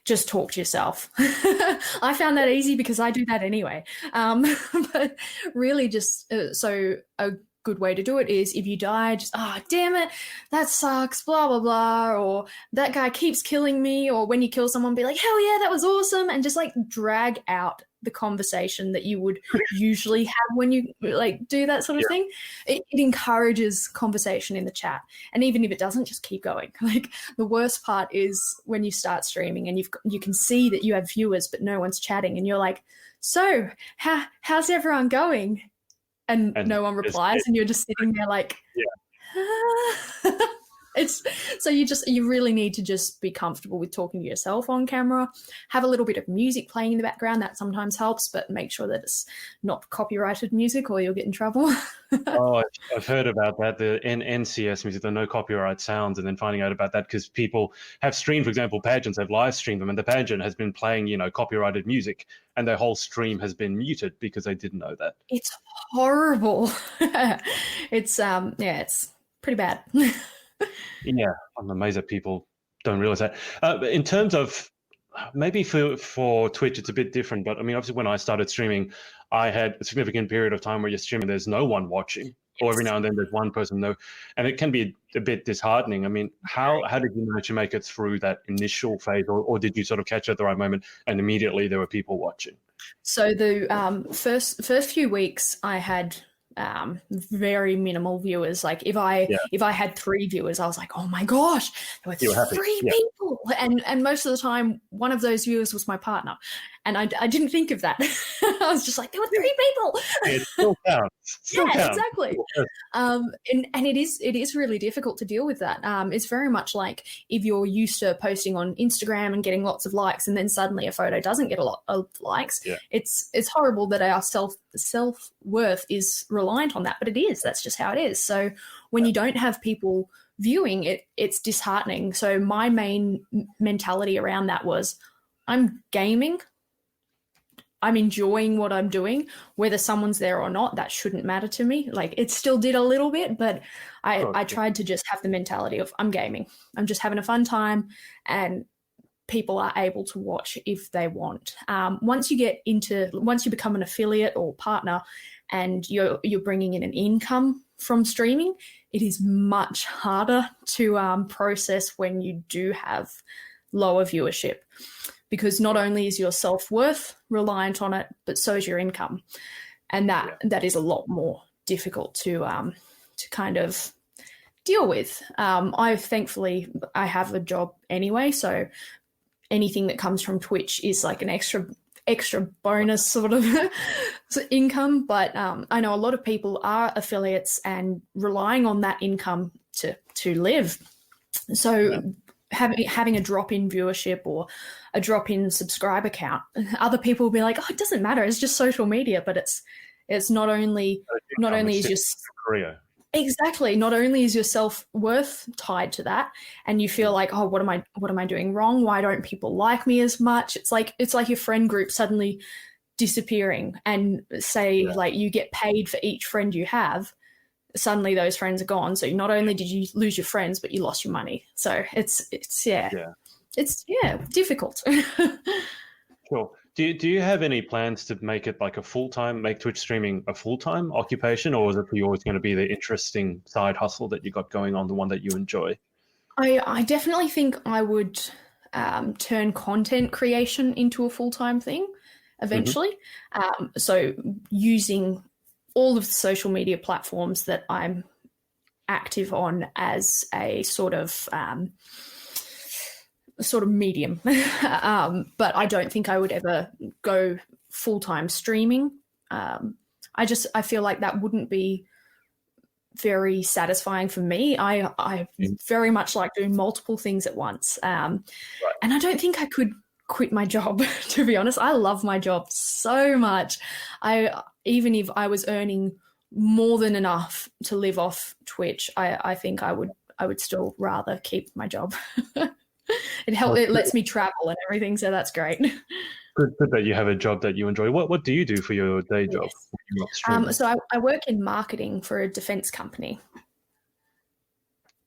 just talk to yourself. I found that easy because I do that anyway. But really just so a good way to do it is if you die, just, damn it, that sucks, blah, blah, blah, or that guy keeps killing me, or when you kill someone, be like, hell yeah, that was awesome, and just like drag out the conversation that you would usually have when you like do that sort of thing. It encourages conversation in the chat, and even if it doesn't, just keep going. Like the worst part is when you start streaming and you can see that you have viewers but no one's chatting, and you're like, so how's everyone going? And no one replies, and you're just sitting there like, it's so you really need to just be comfortable with talking to yourself on camera. Have a little bit of music playing in the background. That sometimes helps, but make sure that it's not copyrighted music or you'll get in trouble. I've heard about that, the NCS music, the no copyright sounds, and then finding out about that because people have streamed, for example, pageants have live streamed them, and the pageant has been playing, copyrighted music, and their whole stream has been muted because they didn't know that. It's horrible. It's it's pretty bad. Yeah, I'm amazed that people don't realize that. In terms of maybe for Twitch, it's a bit different. But I mean, obviously, when I started streaming, I had a significant period of time where you're streaming, there's no one watching, or every now and then there's one person, and it can be a bit disheartening. I mean, how did you manage to make it through that initial phase, or did you sort of catch it at the right moment and immediately there were people watching? So the first few weeks, I had very minimal viewers. Like if I had 3 viewers, I was like, oh my gosh, there were 3 people, and most of the time one of those viewers was my partner, and I didn't think of that. I was just like, there were 3 people. It still counts. Counts. Exactly. And it is really difficult to deal with that. It's very much like if you're used to posting on Instagram and getting lots of likes, and then suddenly a photo doesn't get a lot of likes. It's horrible that our self-worth is reliant on that, but it is. That's just how it is. So when you don't have people viewing it, it's disheartening. So my main mentality around that was, I'm gaming, I'm enjoying what I'm doing, whether someone's there or not, that shouldn't matter to me. Like it still did a little bit, but I tried to just have the mentality of, I'm gaming, I'm just having a fun time, and people are able to watch if they want. Once you become an affiliate or partner and you're bringing in an income from streaming, it is much harder to process when you do have lower viewership, because not only is your self-worth reliant on it, but so is your income. And that is a lot more difficult to kind of deal with. Thankfully I have a job anyway, so anything that comes from Twitch is like an extra bonus sort of income. But I know a lot of people are affiliates and relying on that income to live. So having a drop in viewership or a drop in subscriber count, other people will be like, oh, it doesn't matter, it's just social media. But it's not only is your career. Exactly. Not only is your self-worth tied to that, and you feel like, oh, what am I doing wrong? Why don't people like me as much? It's like your friend group suddenly disappearing, and like you get paid for each friend you have. Suddenly those friends are gone. So not only did you lose your friends, but you lost your money. So it's difficult. Cool. Do you have any plans to make it like make Twitch streaming a full-time occupation, or is it always going to be the interesting side hustle that you got going on, the one that you enjoy? I definitely think I would turn content creation into a full-time thing eventually. Mm-hmm. So using all of the social media platforms that I'm active on as a sort of medium. But I don't think I would ever go full-time streaming. I feel like that wouldn't be very satisfying for me. I very much like doing multiple things at once. And I don't think I could quit my job, to be honest. I love my job so much. Even if I was earning more than enough to live off Twitch, I think I would still rather keep my job. It lets me travel and everything, so that's great. Good that you have a job that you enjoy. What do you do for your day job? Yes. So I work in marketing for a defense company.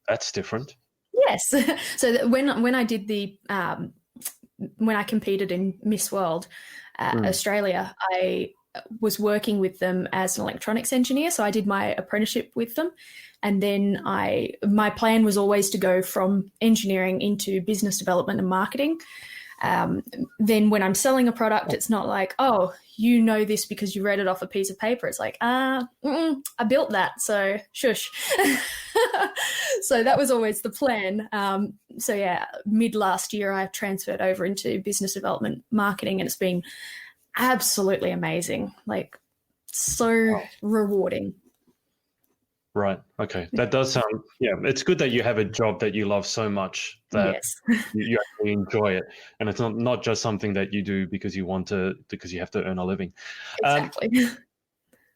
That's different. Yes. So when I did when I competed in Miss World Australia, I was working with them as an electronics engineer. So I did my apprenticeship with them. And then my plan was always to go from engineering into business development and marketing. Then when I'm selling a product, it's not like, oh, you know this because you read it off a piece of paper. It's like, I built that, so shush. So that was always the plan. So yeah, mid last year, I transferred over into business development marketing, and it's been absolutely amazing. Like, so rewarding. Right. Okay. That does sound, it's good that you have a job that you love so much that you actually enjoy it. And it's not just something that you do because you have to earn a living. Exactly.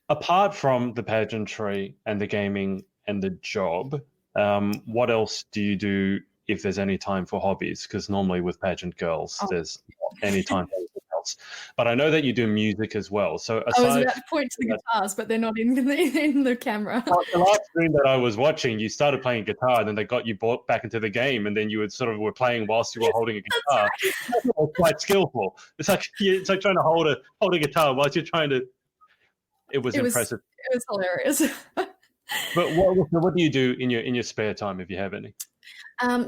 Apart from the pageantry and the gaming and the job, what else do you do if there's any time for hobbies? Because normally with pageant girls, there's not any time for anything else. But I know that you do music as well. So I was about to point to the guitars, but they're not in the camera. The last stream that I was watching, you started playing guitar, and then they got you brought back into the game, and then you were playing whilst you were holding a guitar. That's quite skillful. It's like trying to hold a guitar whilst you're trying to. It was impressive. It was hilarious. But what do you do in your spare time, if you have any?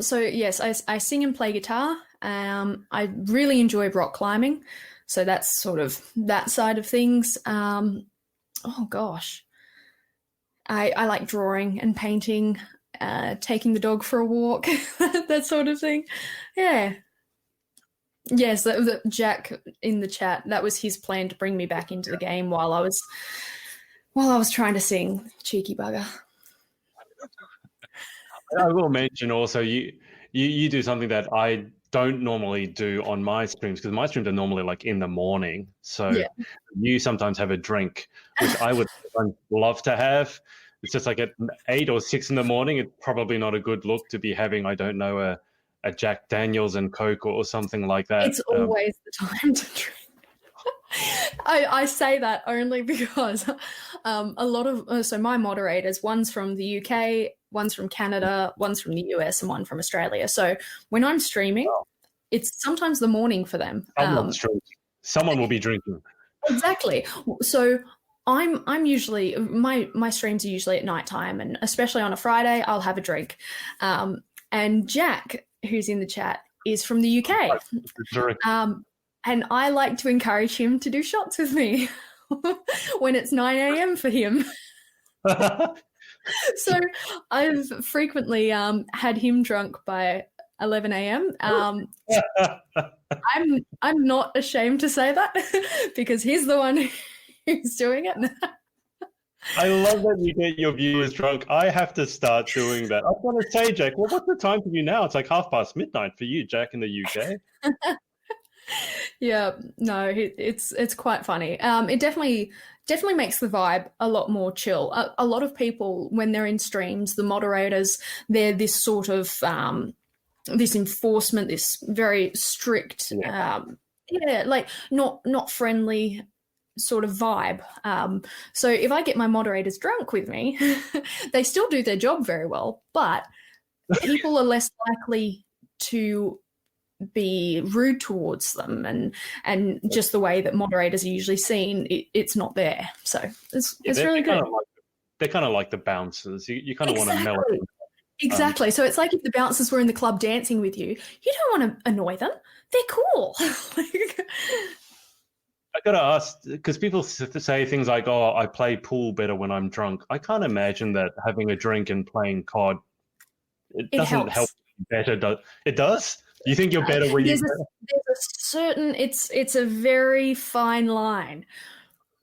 So yes, I sing and play guitar. I really enjoy rock climbing, so that's sort of that side of things. Oh gosh, I like drawing and painting, taking the dog for a walk, that sort of thing. Yeah. Yes, that was Jack in the chat. That was his plan to bring me back into the game while I was trying to sing. Cheeky bugger. I will mention also you do something that I don't normally do on my streams, because my streams are normally like in the morning. So you sometimes have a drink, which I would love to have. It's just like at 8 or 6 in the morning. It's probably not a good look to be having, I don't know, a Jack Daniels and Coke or something like that. It's always the time to drink. I say that only because a lot of so my moderators, one's from the UK, one's from Canada, one's from the US, and one from Australia. So when I'm streaming, it's sometimes the morning for them. Someone will be drinking. Exactly. So I'm usually my streams are usually at nighttime, and especially on a Friday, I'll have a drink. And Jack, who's in the chat, is from the UK. And I like to encourage him to do shots with me when it's 9 a.m. for him. So I've frequently had him drunk by 11 a.m. I'm not ashamed to say that because he's the one who's doing it. I love that you get your viewers drunk. I have to start doing that. I want to say, Jack, well, what's the time for you now? It's like midnight for you, Jack, in the UK. Yeah, no, it's quite funny. It definitely makes the vibe a lot more chill. A lot of people, when they're in streams, the moderators, they're this sort of this enforcement, this very strict, like not friendly sort of vibe. So if I get my moderators drunk with me, they still do their job very well, but people are less likely to be rude towards them, and just the way that moderators are usually seen, it's not there. So it's really good. They're kind of like the bouncers. You kind of want to melt them. Exactly. So it's like if the bouncers were in the club dancing with you, you don't want to annoy them. They're cool. I got to ask, because people say things like, oh, I play pool better when I'm drunk. I can't imagine that having a drink and playing COD, it doesn't help better. It does? You think you're better when there's a certain, it's a very fine line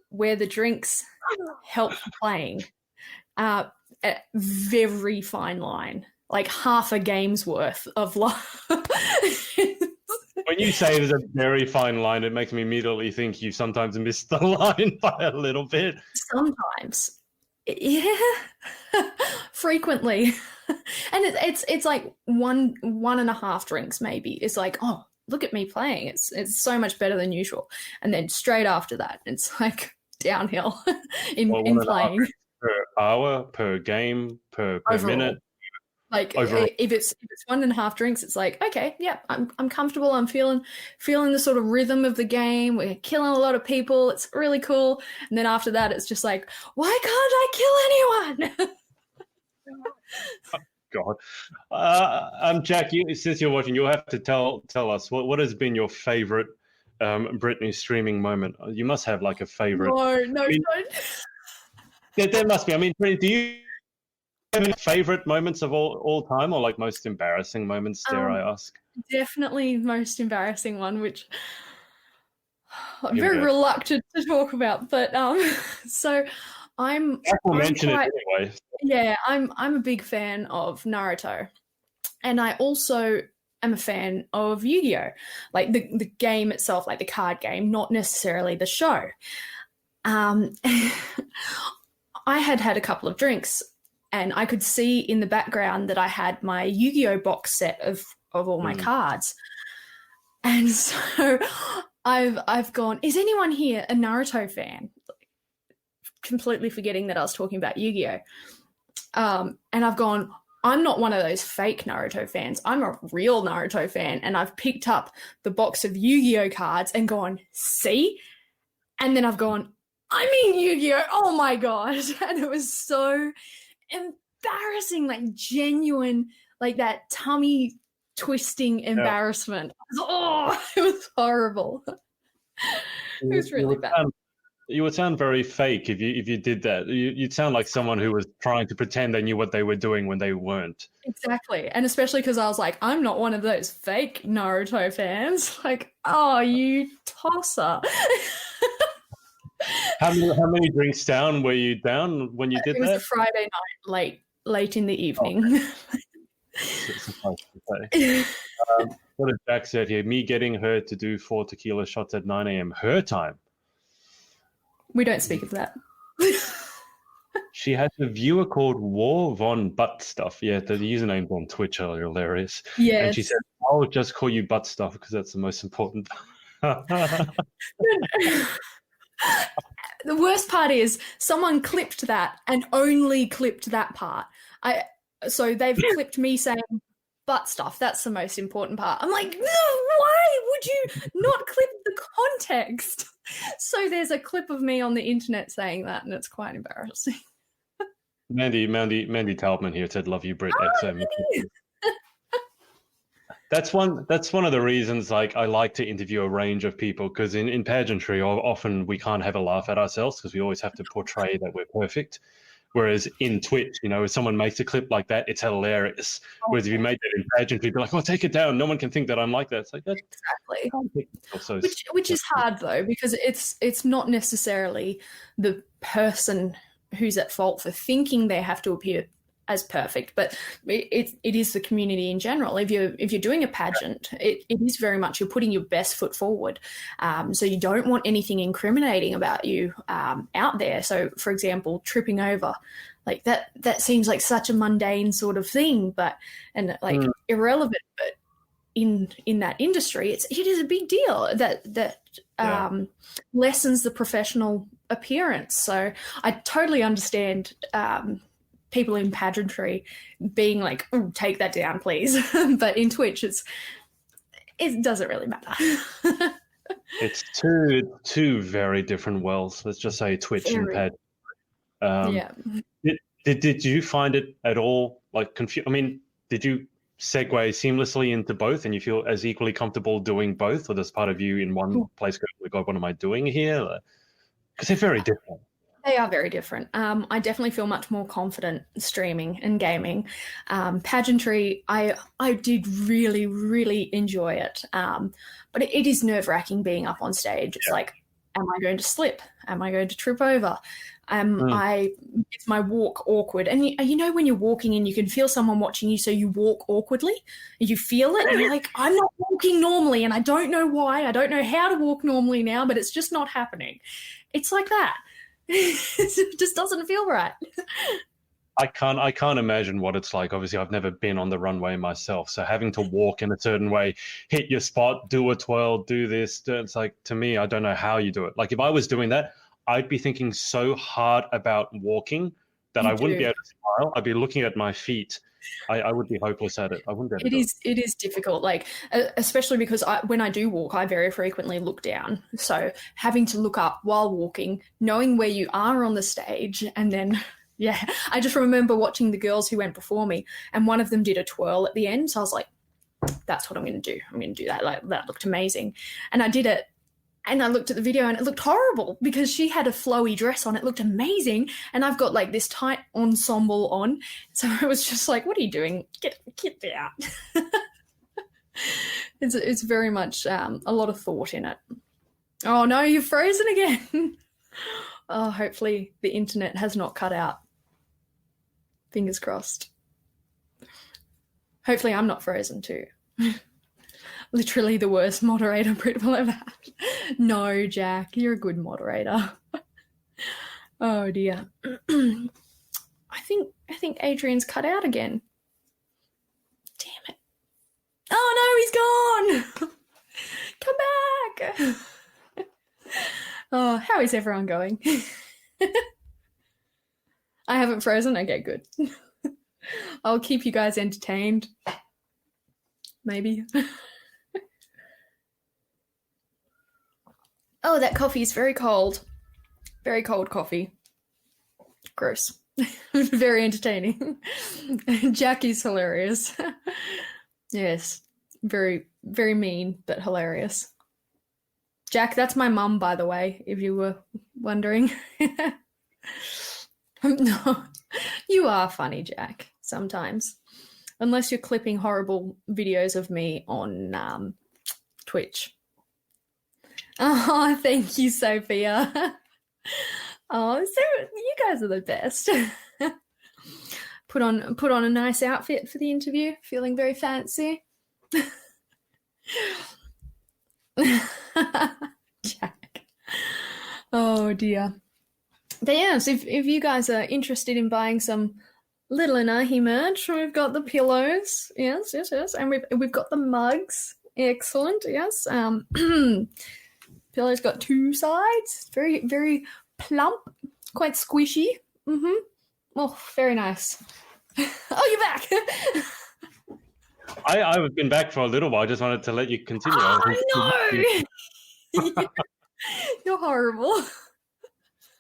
where the drinks help playing. A very fine line, like half a game's worth of life. When you say there's a very fine line, it makes me immediately think you sometimes miss the line by a little bit. Sometimes. Yeah. Frequently. And it's like one and a half drinks maybe. It's like, oh, look at me playing. It's so much better than usual. And then straight after that, it's like downhill in playing. Per hour, per game, per minute. Like Overall. if it's 1.5 drinks, it's like, okay, yeah, I'm comfortable. I'm feeling the sort of rhythm of the game. We're killing a lot of people. It's really cool. And then after that, it's just like, why can't I kill anyone? God. Jack, since you're watching, you'll have to tell us what has been your favorite Brittany streaming moment. You must have like a favorite. No, I mean, don't. there must be. I mean, Brittany, do you have any favorite moments of all time, or like most embarrassing moments, dare I ask? Definitely most embarrassing one, which I'm Here we very go. reluctant to talk about. But so I'm mention it anyway. Yeah, I'm a big fan of Naruto, and I also am a fan of Yu-Gi-Oh, like the game itself, like the card game, not necessarily the show. I had a couple of drinks, and I could see in the background that I had my Yu-Gi-Oh box set of all my cards, and so I've gone, is anyone here a Naruto fan? Completely forgetting that I was talking about Yu-Gi-Oh. And I've gone, I'm not one of those fake Naruto fans. I'm a real Naruto fan. And I've picked up the box of Yu-Gi-Oh cards and gone, see? And then I've gone, I mean Yu-Gi-Oh! Oh my God. And it was so embarrassing, like genuine, like that tummy twisting embarrassment. It was horrible. It was really bad. You would sound very fake if you did that. You'd sound like someone who was trying to pretend they knew what they were doing when they weren't. Exactly. And especially because I was like, I'm not one of those fake Naruto fans. Like, oh, you tosser. How many drinks down were you down when you did that? It was a Friday night, late in the evening. What did Jack said here? Me getting her to do 4 tequila shots at 9 a.m. her time. We don't speak of that. She has a viewer called War Von Butt Stuff. Yeah, the usernames on Twitch are hilarious. Yeah. And she said, I'll just call you Butt Stuff because that's the most important. The worst part is someone clipped that and only clipped that part. So they've clipped me saying butt stuff. That's the most important part. I'm like, no, why would you not clip the context? So there's a clip of me on the internet saying that, and it's quite embarrassing. Mandy Talbman here said, "Love you, Brit." That's one of the reasons I like to interview a range of people, because in pageantry often we can't have a laugh at ourselves because we always have to portray that we're perfect. Whereas in Twitch, if someone makes a clip like that, it's hilarious. Whereas if you make that in pageantry, be like, "Oh, take it down. No one can think that I'm like that." It's like that. Exactly. Which is hard though, because it's not necessarily the person who's at fault for thinking they have to appear as perfect, but it is the community in general. If you're doing a pageant, it is very much you're putting your best foot forward. So you don't want anything incriminating about you out there. So, for example, tripping over, like that seems like such a mundane sort of thing, irrelevant. But in that industry, it is a big deal that lessens the professional appearance. So I totally understand. People in pageantry being like, "Oh, take that down, please." But in Twitch, it doesn't really matter. It's two very different worlds. Let's just say Twitch and pageantry. Did you find it at all like confusing? I mean, did you segue seamlessly into both, and you feel as equally comfortable doing both, or does part of you in one place go, "Oh God, what am I doing here?" Because they're very different. They are very different. I definitely feel much more confident streaming and gaming. Pageantry, I did really, really enjoy it. But it is nerve-wracking being up on stage. It's like, am I going to slip? Am I going to trip over? Is my walk awkward? And when you're walking and you can feel someone watching you, so you walk awkwardly. You feel it, and you're like, I'm not walking normally, and I don't know why. I don't know how to walk normally now, but it's just not happening. It's like that. It just doesn't feel right. I can't imagine what it's like. Obviously, I've never been on the runway myself, so having to walk in a certain way, hit your spot, do a twirl, do this. It's like, to me, I don't know how you do it. Like if I was doing that, I'd be thinking so hard about walking that You I wouldn't do. be able to smile. I'd be looking at my feet. I would be hopeless at it. I wouldn't be able to do it. It is difficult, like especially because when I do walk, I very frequently look down. So having to look up while walking, knowing where you are on the stage, and then yeah, I just remember watching the girls who went before me, and one of them did a twirl at the end. So I was like, "That's what I'm going to do. I'm going to do that." Like that looked amazing, and I did it. And I looked at the video and it looked horrible because she had a flowy dress on. It looked amazing. And I've got like this tight ensemble on. So I was just like, what are you doing? Get out. It's very much a lot of thought in it. Oh no, you've frozen again. Oh, hopefully the internet has not cut out. Fingers crossed. Hopefully I'm not frozen too. Literally the worst moderator Brit will ever have. No, Jack, you're a good moderator. Oh dear. I think Adrian's cut out again. Damn it. Oh no, he's gone. Come back. Oh, how is everyone going? I haven't frozen. Okay, good. I'll keep you guys entertained. Maybe. Oh, that coffee is very cold. Very cold coffee. Gross. Very entertaining. Jack is hilarious. Yes. Very, very mean, but hilarious. Jack, that's my mum, by the way, if you were wondering. No, you are funny, Jack, sometimes. Unless you're clipping horrible videos of me on Twitch. Oh, thank you, Sophia. Oh, so you guys are the best. Put on a nice outfit for the interview. Feeling very fancy. Jack. Oh dear. But yes, if you guys are interested in buying some Little Inahi merch, we've got the pillows. Yes, and we've got the mugs. Excellent. Yes. Pillow's got two sides. Very, very plump, quite squishy. Mm-hmm. Oh, very nice. Oh, you're back. I've been back for a little while. I just wanted to let you continue. Oh, no. You're horrible.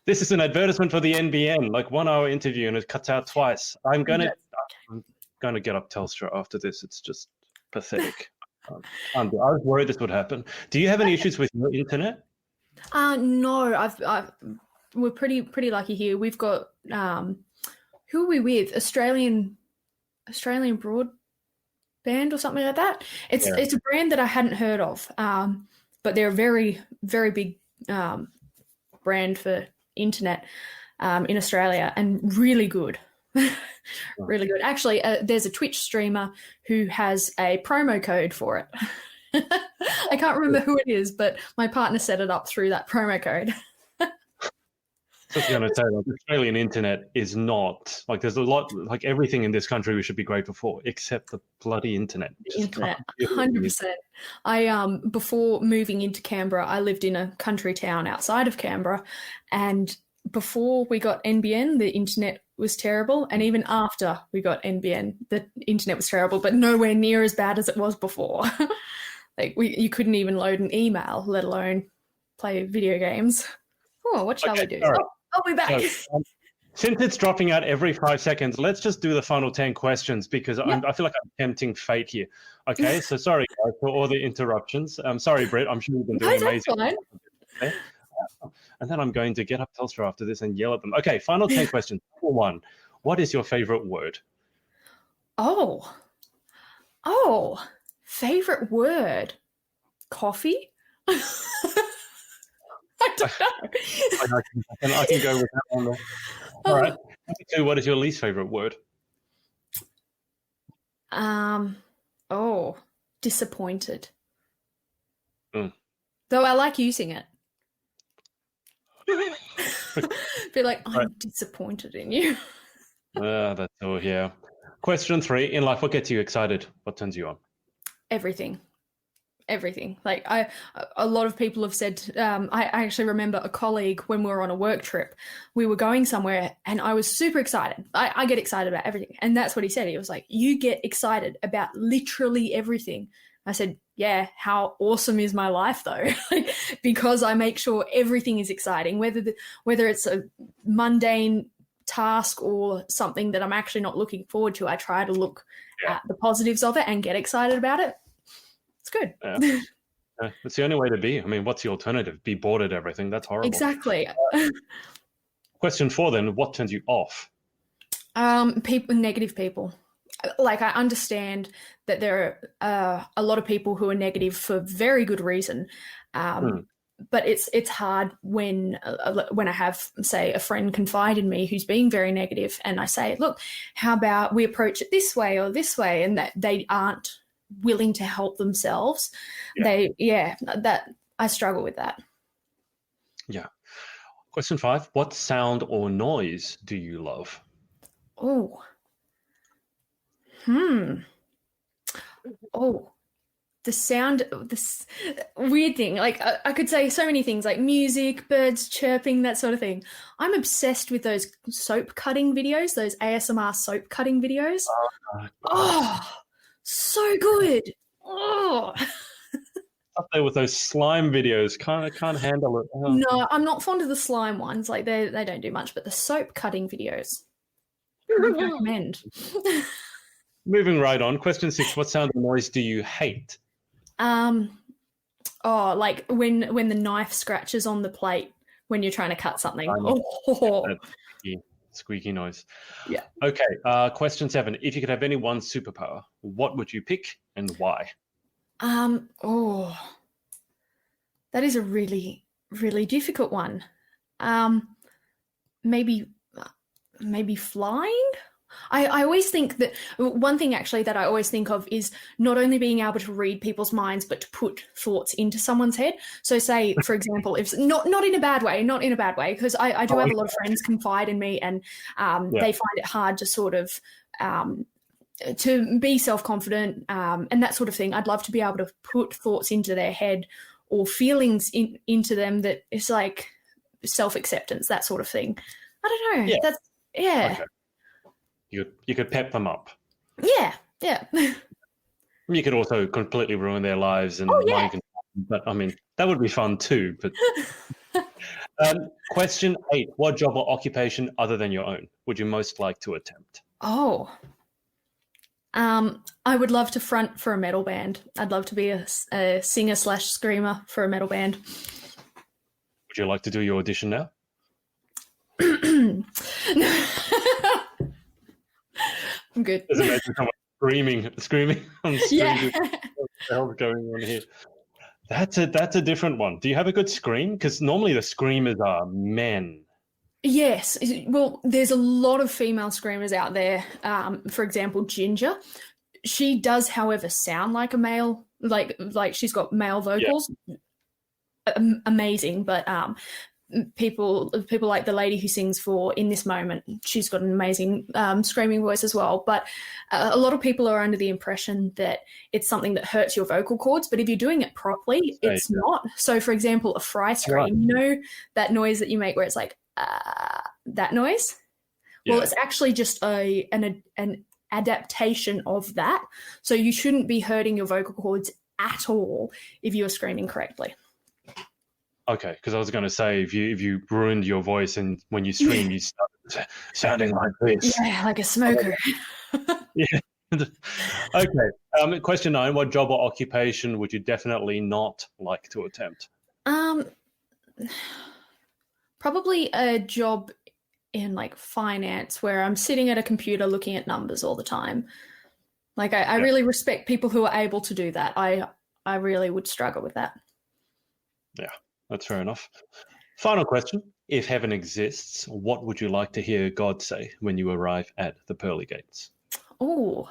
This is an advertisement for the NBN, like 1 hour interview, and it cuts out twice. I'm gonna get up Telstra after this. It's just pathetic. I was worried this would happen. Do you have any issues with your internet? No, we're pretty lucky here. We've got who are we with? Australian Broadband or something like that. It's a brand that I hadn't heard of, but they're a very, very big brand for internet in Australia, and really good. Really good. Actually, there's a Twitch streamer who has a promo code for it. I can't remember who it is, but my partner set it up through that promo code. I was going to say, like, Australian internet is not, like, there's a lot, like, everything in this country we should be grateful for, except the bloody internet. Internet, 100%. I before moving into Canberra, I lived in a country town outside of Canberra, and before we got NBN, the internet was terrible, and even after we got NBN, the internet was terrible, but nowhere near as bad as it was before. Like, you couldn't even load an email, let alone play video games. Oh, what shall we do? Right. I'll be back. So, since it's dropping out every 5 seconds, let's just do the final 10 questions, because I feel like I'm tempting fate here. Okay, so sorry guys for all the interruptions. I'm sorry, Britt. I'm sure you've been doing amazing. Okay? And then I'm going to get up Telstra after this and yell at them. Okay, final 10 questions. Number 1, what is your favorite word? Oh, favorite word? Coffee? I don't know. I can go with that one. All right. Number 2, what is your least favorite word? Disappointed. Mm. Though I like using it. Be like, I'm disappointed in you. That's all here. Question 3, in life, what gets you excited? What turns you on? Everything. everything. Like a lot of people have said, I actually remember a colleague when we were on a work trip, we were going somewhere and I was super excited. I get excited about everything. And that's what he said. He was like, you get excited about literally everything. I said, yeah, how awesome is my life though? Like, because I make sure everything is exciting, whether it's a mundane task or something that I'm actually not looking forward to. I try to look at the positives of it and get excited about it. It's good. It's the only way to be. I mean, what's the alternative? Be bored at everything. That's horrible. Exactly. Question 4 then, what turns you off? Negative people. Like, I understand that there are a lot of people who are negative for very good reason. But it's hard when I have, say, a friend confide in me who's being very negative, and I say, look, how about we approach it this way or this way, and that they aren't willing to help themselves. That I struggle with that. Yeah. Question 5, what sound or noise do you love? Oh. The sound, this weird thing, like I could say so many things, like music, birds chirping, that sort of thing. I'm obsessed with those soap cutting videos, those ASMR soap cutting videos. Oh, so good. Oh. Up there with those slime videos, can't handle it. Oh. No, I'm not fond of the slime ones. Like they don't do much, but the soap cutting videos, I recommend. Moving right on. Question 6, what sound or noise do you hate? Like when the knife scratches on the plate when you're trying to cut something. Squeaky noise. Yeah. Okay. Question 7. If you could have any one superpower, what would you pick and why? That is a really, really difficult one. Maybe flying. I always think that one thing actually that I always think of is not only being able to read people's minds, but to put thoughts into someone's head. So say, for example, if not in a bad way, because I do have a lot of friends confide in me, and they find it hard to sort of to be self-confident and that sort of thing. I'd love to be able to put thoughts into their head or feelings into them that is like self-acceptance, that sort of thing. I don't know. Okay. You could pep them up. Yeah. You could also completely ruin their lives, and but I mean that would be fun too. But question 8: what job or occupation other than your own would you most like to attempt? I would love to front for a metal band. I'd love to be a singer/screamer for a metal band. Would you like to do your audition now? I'm good. Just imagine someone screaming on screen. Yeah. What the hell's going on here? That's a different one. Do you have a good scream? Because normally the screamers are men. Yes. Well, there's a lot of female screamers out there. For example, Ginger. She does, however, sound like a male. Like she's got male vocals. Yeah. Amazing, but people like the lady who sings for In This Moment, she's got an amazing screaming voice as well. But a lot of people are under the impression that it's something that hurts your vocal cords, but if you're doing it properly, it's not. So, for example, a fry scream, you know that noise that you make where it's like that noise? Yeah. Well, it's actually just an adaptation of that. So you shouldn't be hurting your vocal cords at all if you're screaming correctly. Okay, because I was going to say if you ruined your voice and when you scream you start sounding like this. Yeah, like a smoker. Yeah. Okay. Question 9: what job or occupation would you definitely not like to attempt? Probably a job in like finance where I'm sitting at a computer looking at numbers all the time. Like I really respect people who are able to do that. I really would struggle with that. Yeah. That's fair enough. Final question. If heaven exists, what would you like to hear God say when you arrive at the pearly gates? All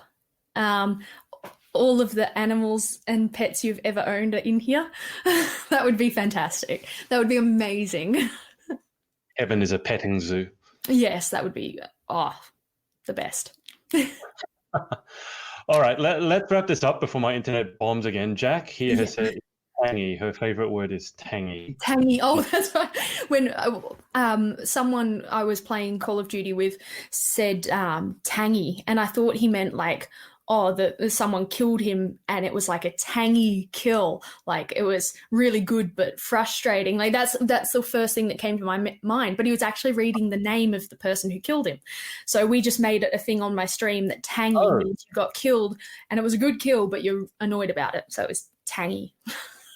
of the animals and pets you've ever owned are in here. That would be fantastic. That would be amazing. Heaven is a petting zoo. Yes, that would be the best. All right, let's wrap this up before my internet bombs again. Jack here has said tangy. Her favorite word is tangy. Tangy. Oh, that's right. When someone I was playing Call of Duty with said tangy, and I thought he meant like, oh, that someone killed him and it was like a tangy kill. Like it was really good but frustrating. Like that's the first thing that came to my mind. But he was actually reading the name of the person who killed him. So we just made it a thing on my stream that tangy means you got killed, and it was a good kill, but you're annoyed about it. So it was tangy.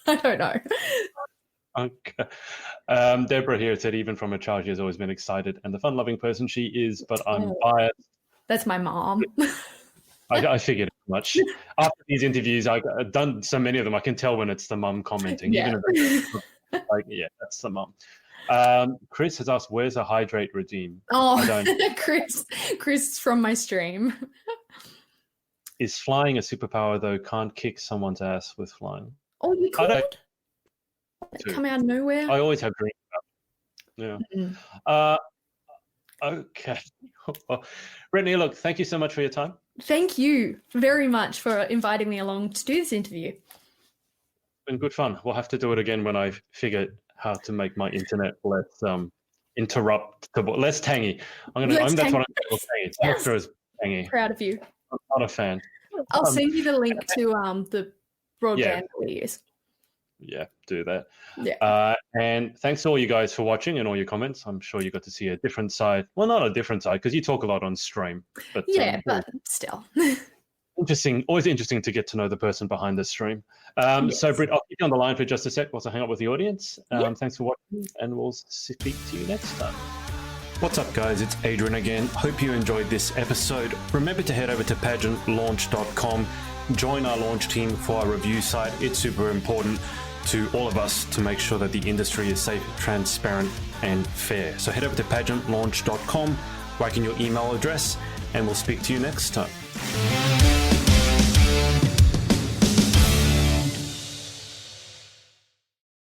I don't know. Okay. Deborah here said, even from a child, she has always been excited and the fun-loving person she is, but I'm biased. That's my mom. I figured as much. After these interviews, I've done so many of them, I can tell when it's the mum commenting. Yeah. Even if like, yeah, that's the mum. Chris has asked, where's a hydrate regime? Oh, Chris from my stream. Is flying a superpower, though? Can't kick someone's ass with flying. Oh, you could? Come out of nowhere? I always have dreams about it. Yeah. Okay. Brittany, look, thank you so much for your time. Thank you very much for inviting me along to do this interview. It's been good fun. We'll have to do it again when I figure how to make my internet less interruptible, less tangy. That's what I'm going to say. Yes. As tangy. Proud of you. I'm not a fan. I'll send you the link to the broadband we use. Yeah, do that. Yeah. And thanks to all you guys for watching and all your comments. I'm sure you got to see a different side. Well, not a different side, because you talk a lot on stream. But but still. Interesting. Always interesting to get to know the person behind the stream. So, Britt, I'll keep you on the line for just a sec whilst I hang up with the audience. Thanks for watching, and we'll speak to you next time. What's up, guys? It's Adrian again. Hope you enjoyed this episode. Remember to head over to pageantlaunch.com. Join our launch team for our review site. It's super important to all of us to make sure that the industry is safe, transparent, and fair. So head over to pageantlaunch.com, write in your email address, and we'll speak to you next time.